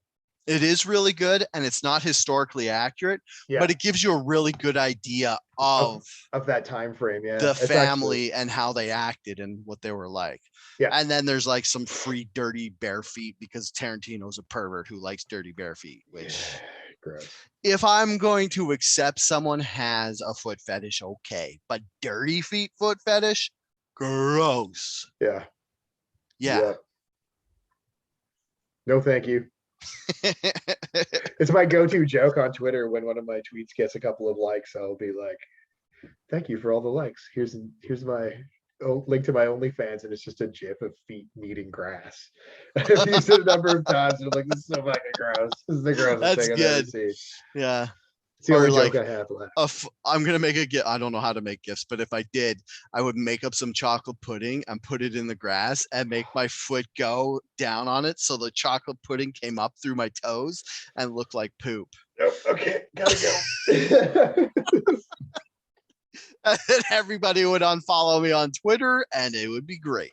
It is really good, and it's not historically accurate, but it gives you a really good idea of that time frame. Yeah, the family and how they acted and what they were like. Yeah, and then there's like some free dirty bare feet because Tarantino's a pervert who likes dirty bare feet. Which, gross. If I'm going to accept someone has a foot fetish, okay, but dirty feet foot fetish, gross. Yeah. Yeah. No, thank you. It's my go-to joke on Twitter. When one of my tweets gets a couple of likes, I'll be like, thank you for all the likes. Here's my link to my OnlyFans, and it's just a gif of feet kneading grass. I've used it a number of times, and I'm like, this is so fucking gross. This is the grossest thing I've ever seen. Yeah. It's the only joke I have left. I'm gonna make a gift. I don't know how to make gifts, but if I did, I would make up some chocolate pudding and put it in the grass and make my foot go down on it so the chocolate pudding came up through my toes and looked like poop. Nope. Okay, gotta go. And then everybody would unfollow me on Twitter, and it would be great.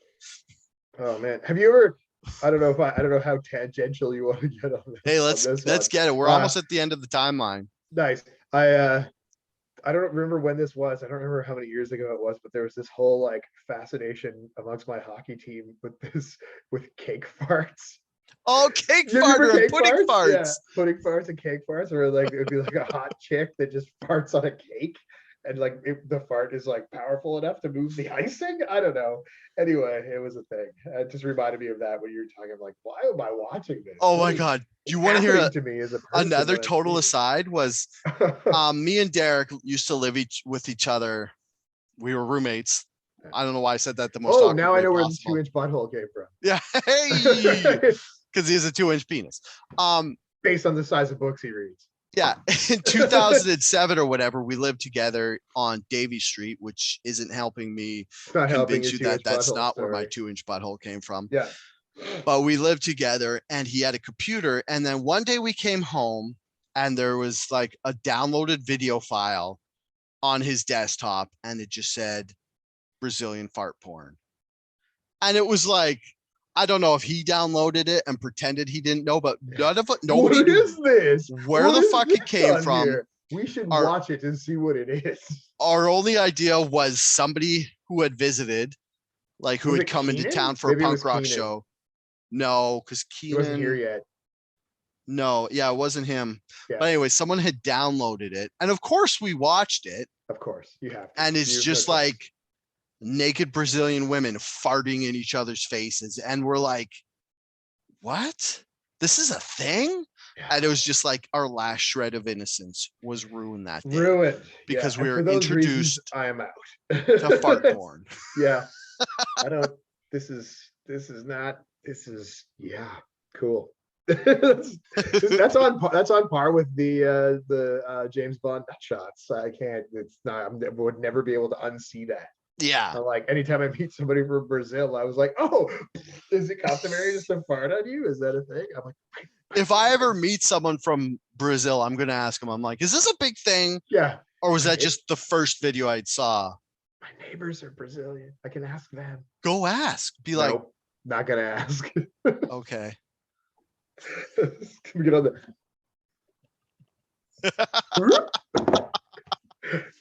Oh man, have you ever? I don't know how tangential you want to get on this. Hey, let's get it. We're almost at the end of the timeline. Nice. I don't remember when this was. I don't remember how many years ago it was, but there was this whole like fascination amongst my hockey team with cake farts. Oh, cake farts and pudding farts. Yeah, pudding farts and cake farts, or like it would be like a hot chick that just farts on a cake, and like the fart is like powerful enough to move the icing. I don't know. Anyway, it was a thing. It just reminded me of that when you were talking. I'm like, why am I watching this? Oh my god! Do you want to hear to me as a another total aside? Was me and Derek used to live with each other. We were roommates. I don't know why I said that the most. Oh, now I know where the 2-inch butthole came from. Yeah, hey, because he has a 2-inch penis. Based on the size of books he reads. Yeah, in 2007 or whatever, we lived together on Davie Street, which isn't helping me convince you that that's not where my 2-inch butthole came from. Yeah. But we lived together, and he had a computer. And then one day we came home, and there was like a downloaded video file on his desktop, and it just said Brazilian fart porn. And it was like, I don't know if he downloaded it and pretended he didn't know, but nobody. What is this? Where the fuck it came from? Here? We should watch it and see what it is. Our only idea was somebody who had visited, like who had come into town for a punk rock show. No, because Keenan wasn't here yet. No, yeah, it wasn't him. Yeah. But anyway, someone had downloaded it, and of course we watched it. Of course, you have to. And it's just like naked Brazilian women farting in each other's faces, and we're like, what? This is a thing? Yeah. And it was just like our last shred of innocence was ruined that day. Ruined. Because we were introduced I am out. to fart porn. Yeah. Cool. that's on par with the James Bond shots. I would never be able to unsee that. Yeah. Like anytime I meet somebody from Brazil, I was like, oh, is it customary just to fart on you? Is that a thing? I'm like, if I ever meet someone from Brazil, I'm gonna ask them, I'm like, is this a big thing? Yeah. Or was that just the first video I saw? My neighbors are Brazilian. I can ask them. Go ask. Be nope, like, not gonna ask. Okay. Can we get on the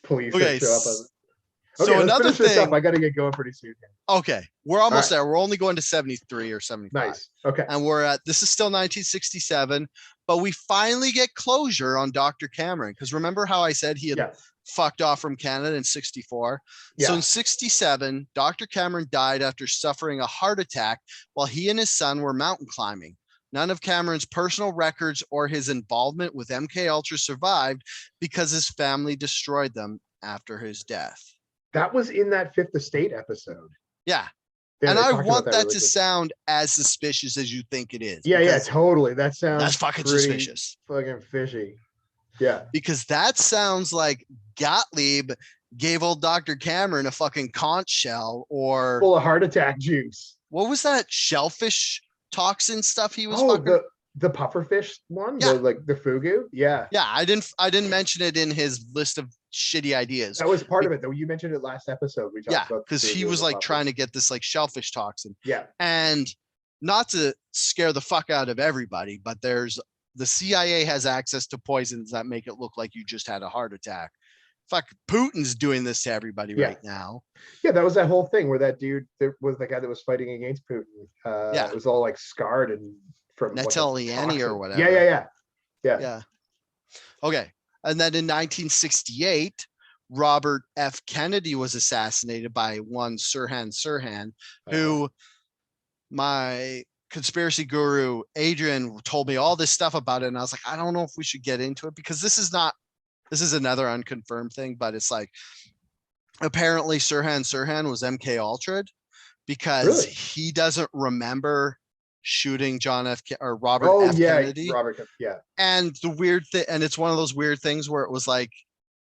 police okay, show up on Okay, so another thing, I got to get going pretty soon. Okay, we're almost there. We're only going to 73 or 75. Nice. Okay. And this is still 1967, but we finally get closure on Dr. Cameron. Because remember how I said he had fucked off from Canada in 64? Yeah. So in 67, Dr. Cameron died after suffering a heart attack while he and his son were mountain climbing. None of Cameron's personal records or his involvement with MK Ultra survived because his family destroyed them after his death. That was in that Fifth Estate episode. Yeah. Yeah, and they I talked want about that really to quick. sound as suspicious as you think it is. Yeah, yeah, because totally. That sounds that's fucking pretty suspicious. fucking fishy. Yeah. Because that sounds like Gottlieb gave old Dr. Cameron a fucking conch shell, or Full of heart attack juice. what was that shellfish toxin stuff he was Oh, fucking? the pufferfish one, Yeah. the fugu. Yeah. Yeah, I didn't mention it in his list of shitty ideas. That was part of it, though. You mentioned it last episode. We talked about because he was like trying to get this like shellfish toxin. Yeah. And not to scare the fuck out of everybody, but there's the CIA has access to poisons that make it look like you just had a heart attack. Fuck, Putin's doing this to everybody right now. Yeah, that was that whole thing where that dude, there was the guy that was fighting against Putin. It was all like scarred and from Neteliani or whatever. Yeah. Okay. And then in 1968, Robert F. Kennedy was assassinated by one Sirhan, who my conspiracy guru Adrian told me all this stuff about it, and I was like, I don't know if we should get into it, because this is another unconfirmed thing, but it's like apparently Sirhan was MK Ultra because he doesn't remember shooting Robert F. Kennedy. And the weird thing, and it's one of those weird things where it was like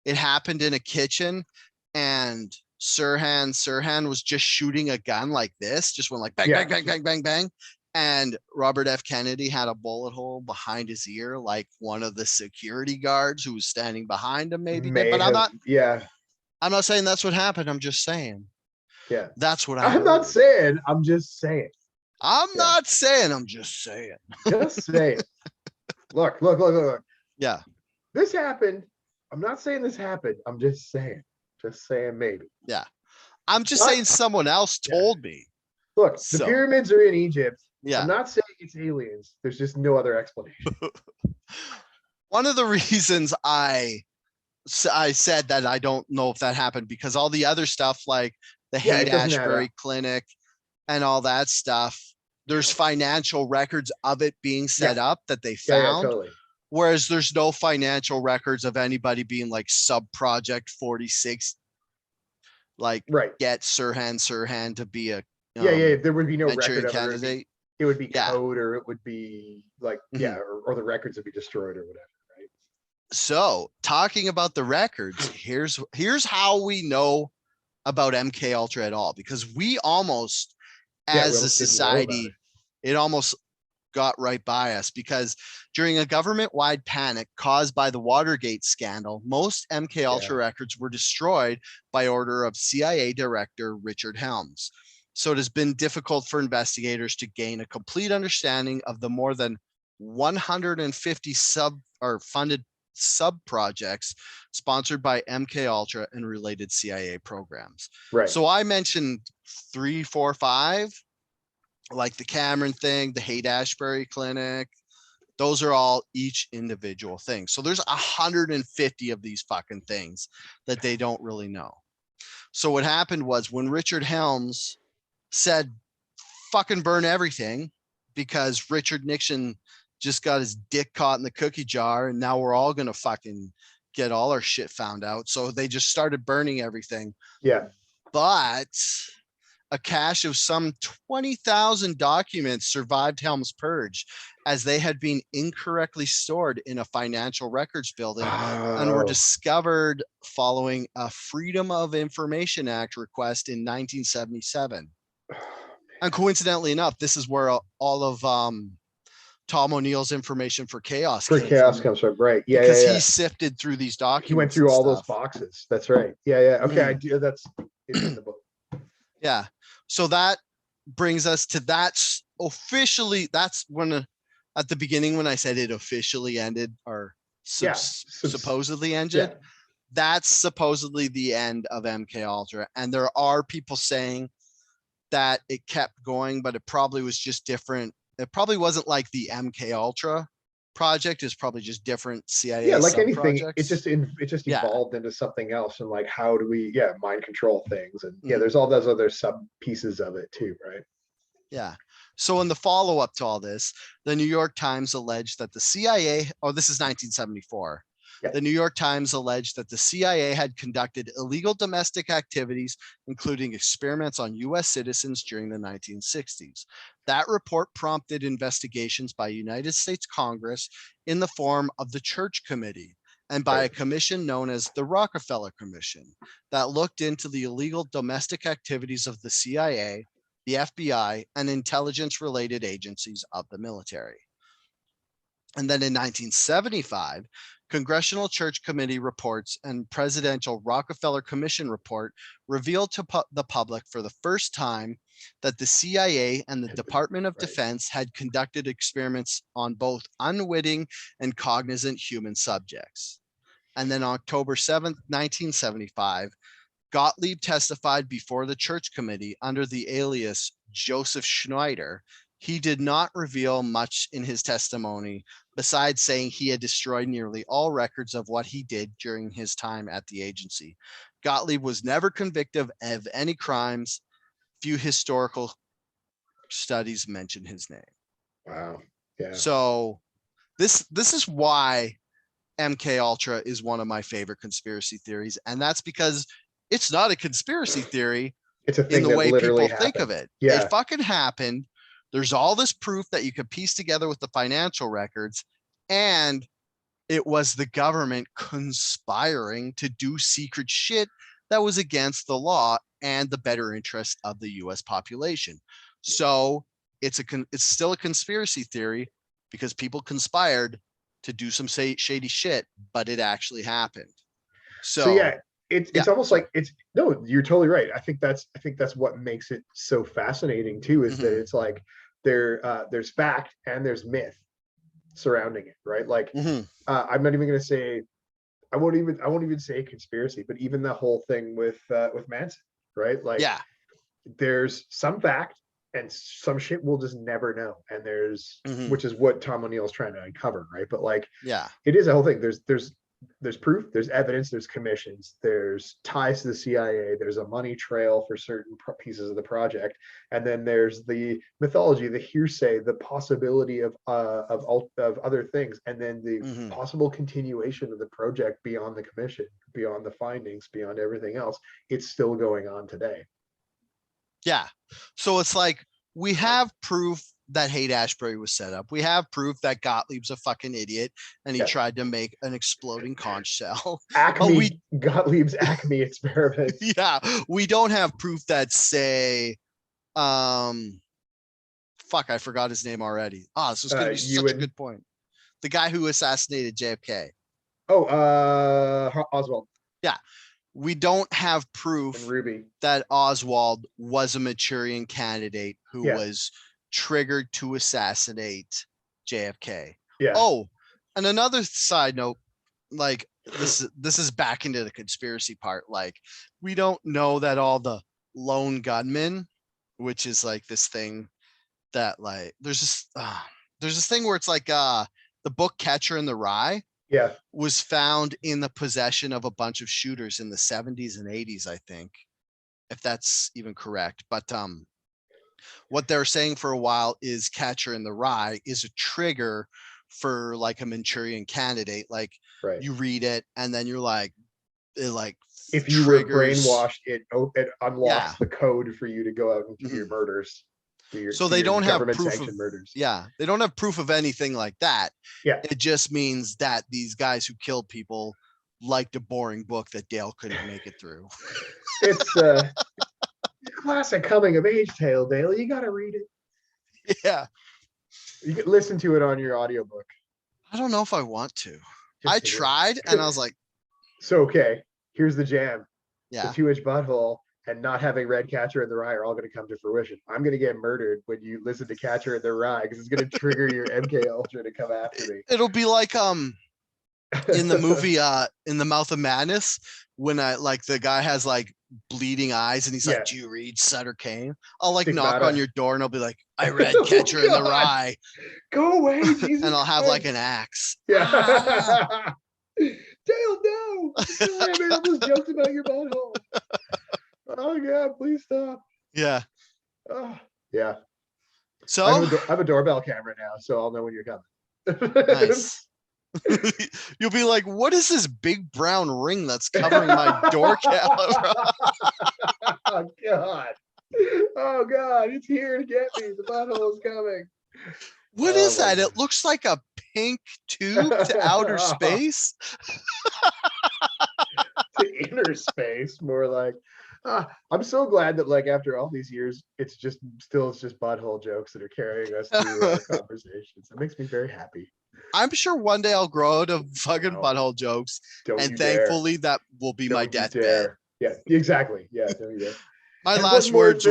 it happened in a kitchen, and Sirhan was just shooting a gun like this, just went like bang, bang, bang, bang, bang, bang. And Robert F. Kennedy had a bullet hole behind his ear, like one of the security guards who was standing behind him maybe did. But I'm not saying that's what happened. I'm just saying. Yeah. That's what I'm not saying. I'm just saying. I'm not saying. I'm just saying. Just saying. Look. Yeah. This happened. I'm not saying this happened. I'm just saying. Just saying maybe. Yeah. I'm just saying someone else told me. Look, the pyramids are in Egypt. Yeah. I'm not saying it's aliens. There's just no other explanation. One of the reasons I said that I don't know if that happened, because all the other stuff like the Haight-Ashbury Clinic and all that stuff, there's financial records of it being set up that they found. Totally. Whereas there's no financial records of anybody being like sub-project 46, like get Sirhan to be a there would be no record of candidate. It would be code, or it would be like or the records would be destroyed or whatever, right? So talking about the records, here's how we know about MK Ultra at all, because we almost as a society it almost got right by us, because during a government-wide panic caused by the Watergate scandal, most MK Ultra records were destroyed by order of CIA Director Richard Helms. So it has been difficult for investigators to gain a complete understanding of the more than 150 funded sub-projects sponsored by MK Ultra and related CIA programs. Right. So I mentioned 3, 4, 5, like the Cameron thing, the Haight-Ashbury Clinic. Those are all each individual thing. So there's 150 of these fucking things that they don't really know. So what happened was when Richard Helms said, fucking burn everything, because Richard Nixon just got his dick caught in the cookie jar, and now we're all going to fucking get all our shit found out. So they just started burning everything. Yeah. But a cache of some 20,000 documents survived Helms' purge, as they had been incorrectly stored in a financial records building and were discovered following a Freedom of Information Act request in 1977. And coincidentally enough, this is where all of Tom O'Neill's information for Chaos comes from, right? Yeah, because he sifted through these documents. He went through all those boxes. That's right. Yeah. Okay, I do. That's in the book. Yeah. So that brings us to that's when at the beginning when I said it officially ended, or supposedly ended. That's supposedly the end of MK Ultra, and there are people saying that it kept going, but it probably was just different. It probably wasn't like the MK Ultra project. Is probably just different CIA. Yeah, like anything, it just evolved into something else. And like, how do we mind control things? And there's all those other sub pieces of it too, right? Yeah. So in the follow-up to all this, the New York Times alleged that the CIA, oh, this is 1974. Yeah. The New York Times alleged that the CIA had conducted illegal domestic activities, including experiments on US citizens during the 1960s. That report prompted investigations by United States Congress in the form of the Church Committee and by a commission known as the Rockefeller Commission that looked into the illegal domestic activities of the CIA, the FBI, and intelligence-related agencies of the military. And then in 1975, Congressional Church Committee reports and Presidential Rockefeller Commission report revealed to the public for the first time that the CIA and the Department of Defense had conducted experiments on both unwitting and cognizant human subjects. And then October 7th, 1975, Gottlieb testified before the Church Committee under the alias Joseph Schneider. He did not reveal much in his testimony besides saying he had destroyed nearly all records of what he did during his time at the agency. Gottlieb was never convicted of any crimes. Few historical studies mention his name. Wow. Yeah. So this is why MKUltra is one of my favorite conspiracy theories, and that's because it's not a conspiracy theory. It's a thing in the way people happened. think of it. Yeah. It fucking happened. There's all this proof that you could piece together with the financial records, and it was the government conspiring to do secret shit that was against the law and the better interest of the US population. So it's still a conspiracy theory because people conspired to do some shady shit, but it actually happened. So yeah, it's almost like no, you're totally right. I think that's what makes it so fascinating too, is that it's like there's fact and there's myth surrounding it, right? Like I'm not even going to say, I won't even say conspiracy, but even the whole thing with Manson, right? Like, yeah, there's some fact and some shit we'll just never know, and there's which is what Tom O'Neill's trying to uncover, right? But like, yeah, it is a whole thing. There's proof, there's evidence, there's commissions, there's ties to the CIA, there's a money trail for certain pieces of the project, and then there's the mythology, the hearsay, the possibility of other things, and then the possible continuation of the project beyond the commission, beyond the findings, beyond everything else. It's still going on today. Yeah. So it's like, we have proof that Haight-Ashbury was set up. We have proof that Gottlieb's a fucking idiot and he tried to make an exploding conch shell. Gottlieb's Acme experiment. Yeah. We don't have proof that, say, fuck, I forgot his name already. Oh, this was going to be such a good point. The guy who assassinated JFK. Oh, Oswald. Yeah. We don't have proof that Oswald was a Manchurian candidate who was triggered to assassinate JFK. Yeah. Oh, and another side note, like this is back into the conspiracy part. Like, we don't know that all the lone gunmen, which is like this thing that, like, there's this thing where it's like the book Catcher in the Rye. Yeah, was found in the possession of a bunch of shooters in the 70s and 80s, I think, if that's even correct. But what they're saying for a while is Catcher in the Rye is a trigger for like a Manchurian candidate. Like, you read it and then you're like, it like, if you were brainwashed, it unlocks the code for you to go out and do your murders. So they don't have proof of murders. Yeah, they don't have proof of anything like that. Yeah, it just means that these guys who killed people liked a boring book that Dale couldn't make it through. It's a classic coming of age tale, Dale. You got to read it. Yeah, you can listen to it on your audiobook. I don't know if I want to. I tried and I was like, so okay, here's the jam. Yeah, the 2-inch butthole and not having read Catcher in the Rye are all going to come to fruition. I'm going to get murdered when you listen to Catcher in the Rye because it's going to trigger your MKUltra to come after me. It'll be like in the movie In the Mouth of Madness, when the guy has like bleeding eyes and he's like, do you read Sutter Kane? I'll like knock on your door and I'll be like, I read Catcher in the Rye. Go away, Jesus. And I'll have like an axe. Yeah. Dale, no. I made all those jokes about your butthole. Oh God, please stop. Yeah. Yeah. So I have a doorbell camera now, so I'll know when you're coming. nice. You'll be like, what is this big brown ring that's covering my door camera? Oh God. Oh God, it's here to get me. The butthole is coming. What is that? It looks like a pink tube to outer space. To inner space, more like. I'm so glad that like after all these years, it's just butthole jokes that are carrying us through our conversations. It makes me very happy. I'm sure one day I'll grow out of fucking butthole jokes, and thankfully that will be my deathbed. Yeah, exactly. Yeah, don't you dare. My last words.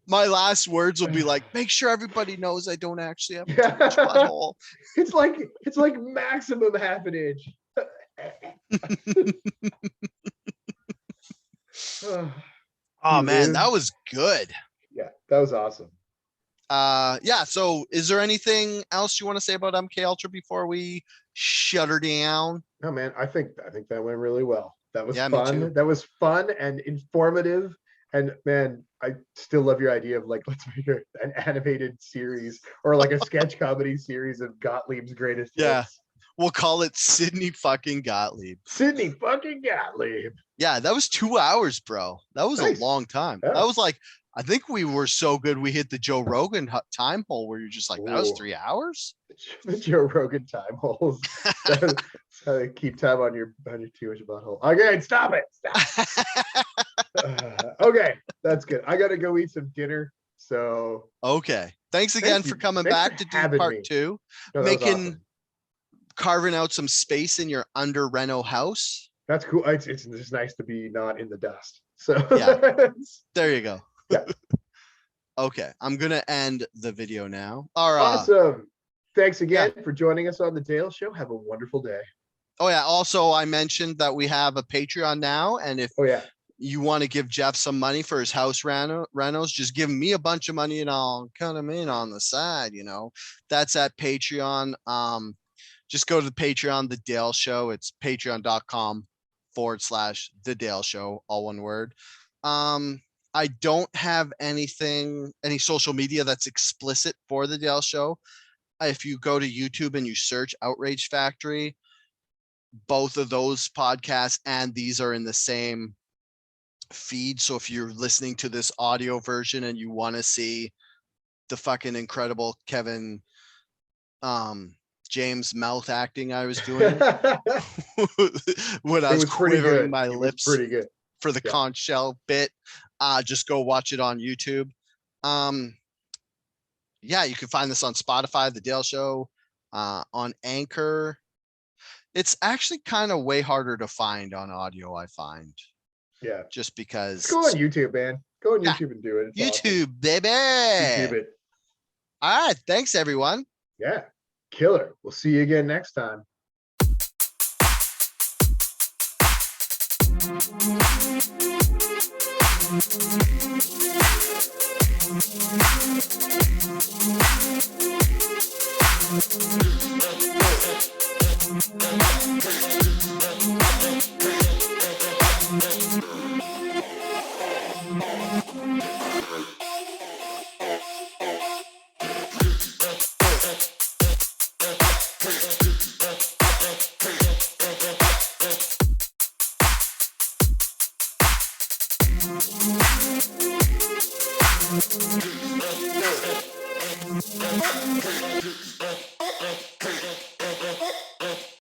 My last words will be like, make sure everybody knows I don't actually have a huge butthole. It's like maximum half an inch. Oh man, that was good. Yeah, that was awesome. Yeah, so is there anything else you want to say about MKUltra before we shut her down? No man, I think that went really well. That was fun. Me too. That was fun and informative. And man, I still love your idea of like, let's make an animated series or like a sketch comedy series of Gottlieb's greatest hits. We'll call it Sidney fucking Gottlieb. Sidney fucking Gottlieb. Yeah, that was 2 hours, bro. That was a long time. Yeah. That was like, I think we were so good we hit the Joe Rogan time hole where you're just like, that was 3 hours? The Joe Rogan time holes. That's how they keep time on your two-inch butthole. Okay, stop it. Okay, that's good. I gotta go eat some dinner. So okay. Thanks again for coming back to do part 2. No, carving out some space in your under reno house. That's cool. It's just nice to be not in the dust. So yeah, there you go. Yeah. Okay, I'm gonna end the video now. All right. Awesome. Thanks again for joining us on the Dale Show. Have a wonderful day. Oh yeah. Also, I mentioned that we have a Patreon now, and if you want to give Jeff some money for his house renos, just give me a bunch of money and I'll cut him in on the side. You know, that's at Patreon. Just go to the Patreon, The Dale Show. It's patreon.com/The Dale Show, all one word. I don't have any social media that's explicit for The Dale Show. If you go to YouTube and you search Outrage Factory, both of those podcasts and these are in the same feed. So if you're listening to this audio version and you want to see the fucking incredible Kevin James mouth acting I was doing when I was quivering my lips pretty good for the conch shell bit, just go watch it on YouTube. Yeah, you can find this on Spotify, The Dale Show, on Anchor. It's actually kind of way harder to find on audio, I find. Yeah. Just because. Go on YouTube, man. Go on YouTube and do it. It's YouTube, awesome. Baby. YouTube it. All right. Thanks, everyone. Yeah. Killer. We'll see you again next time.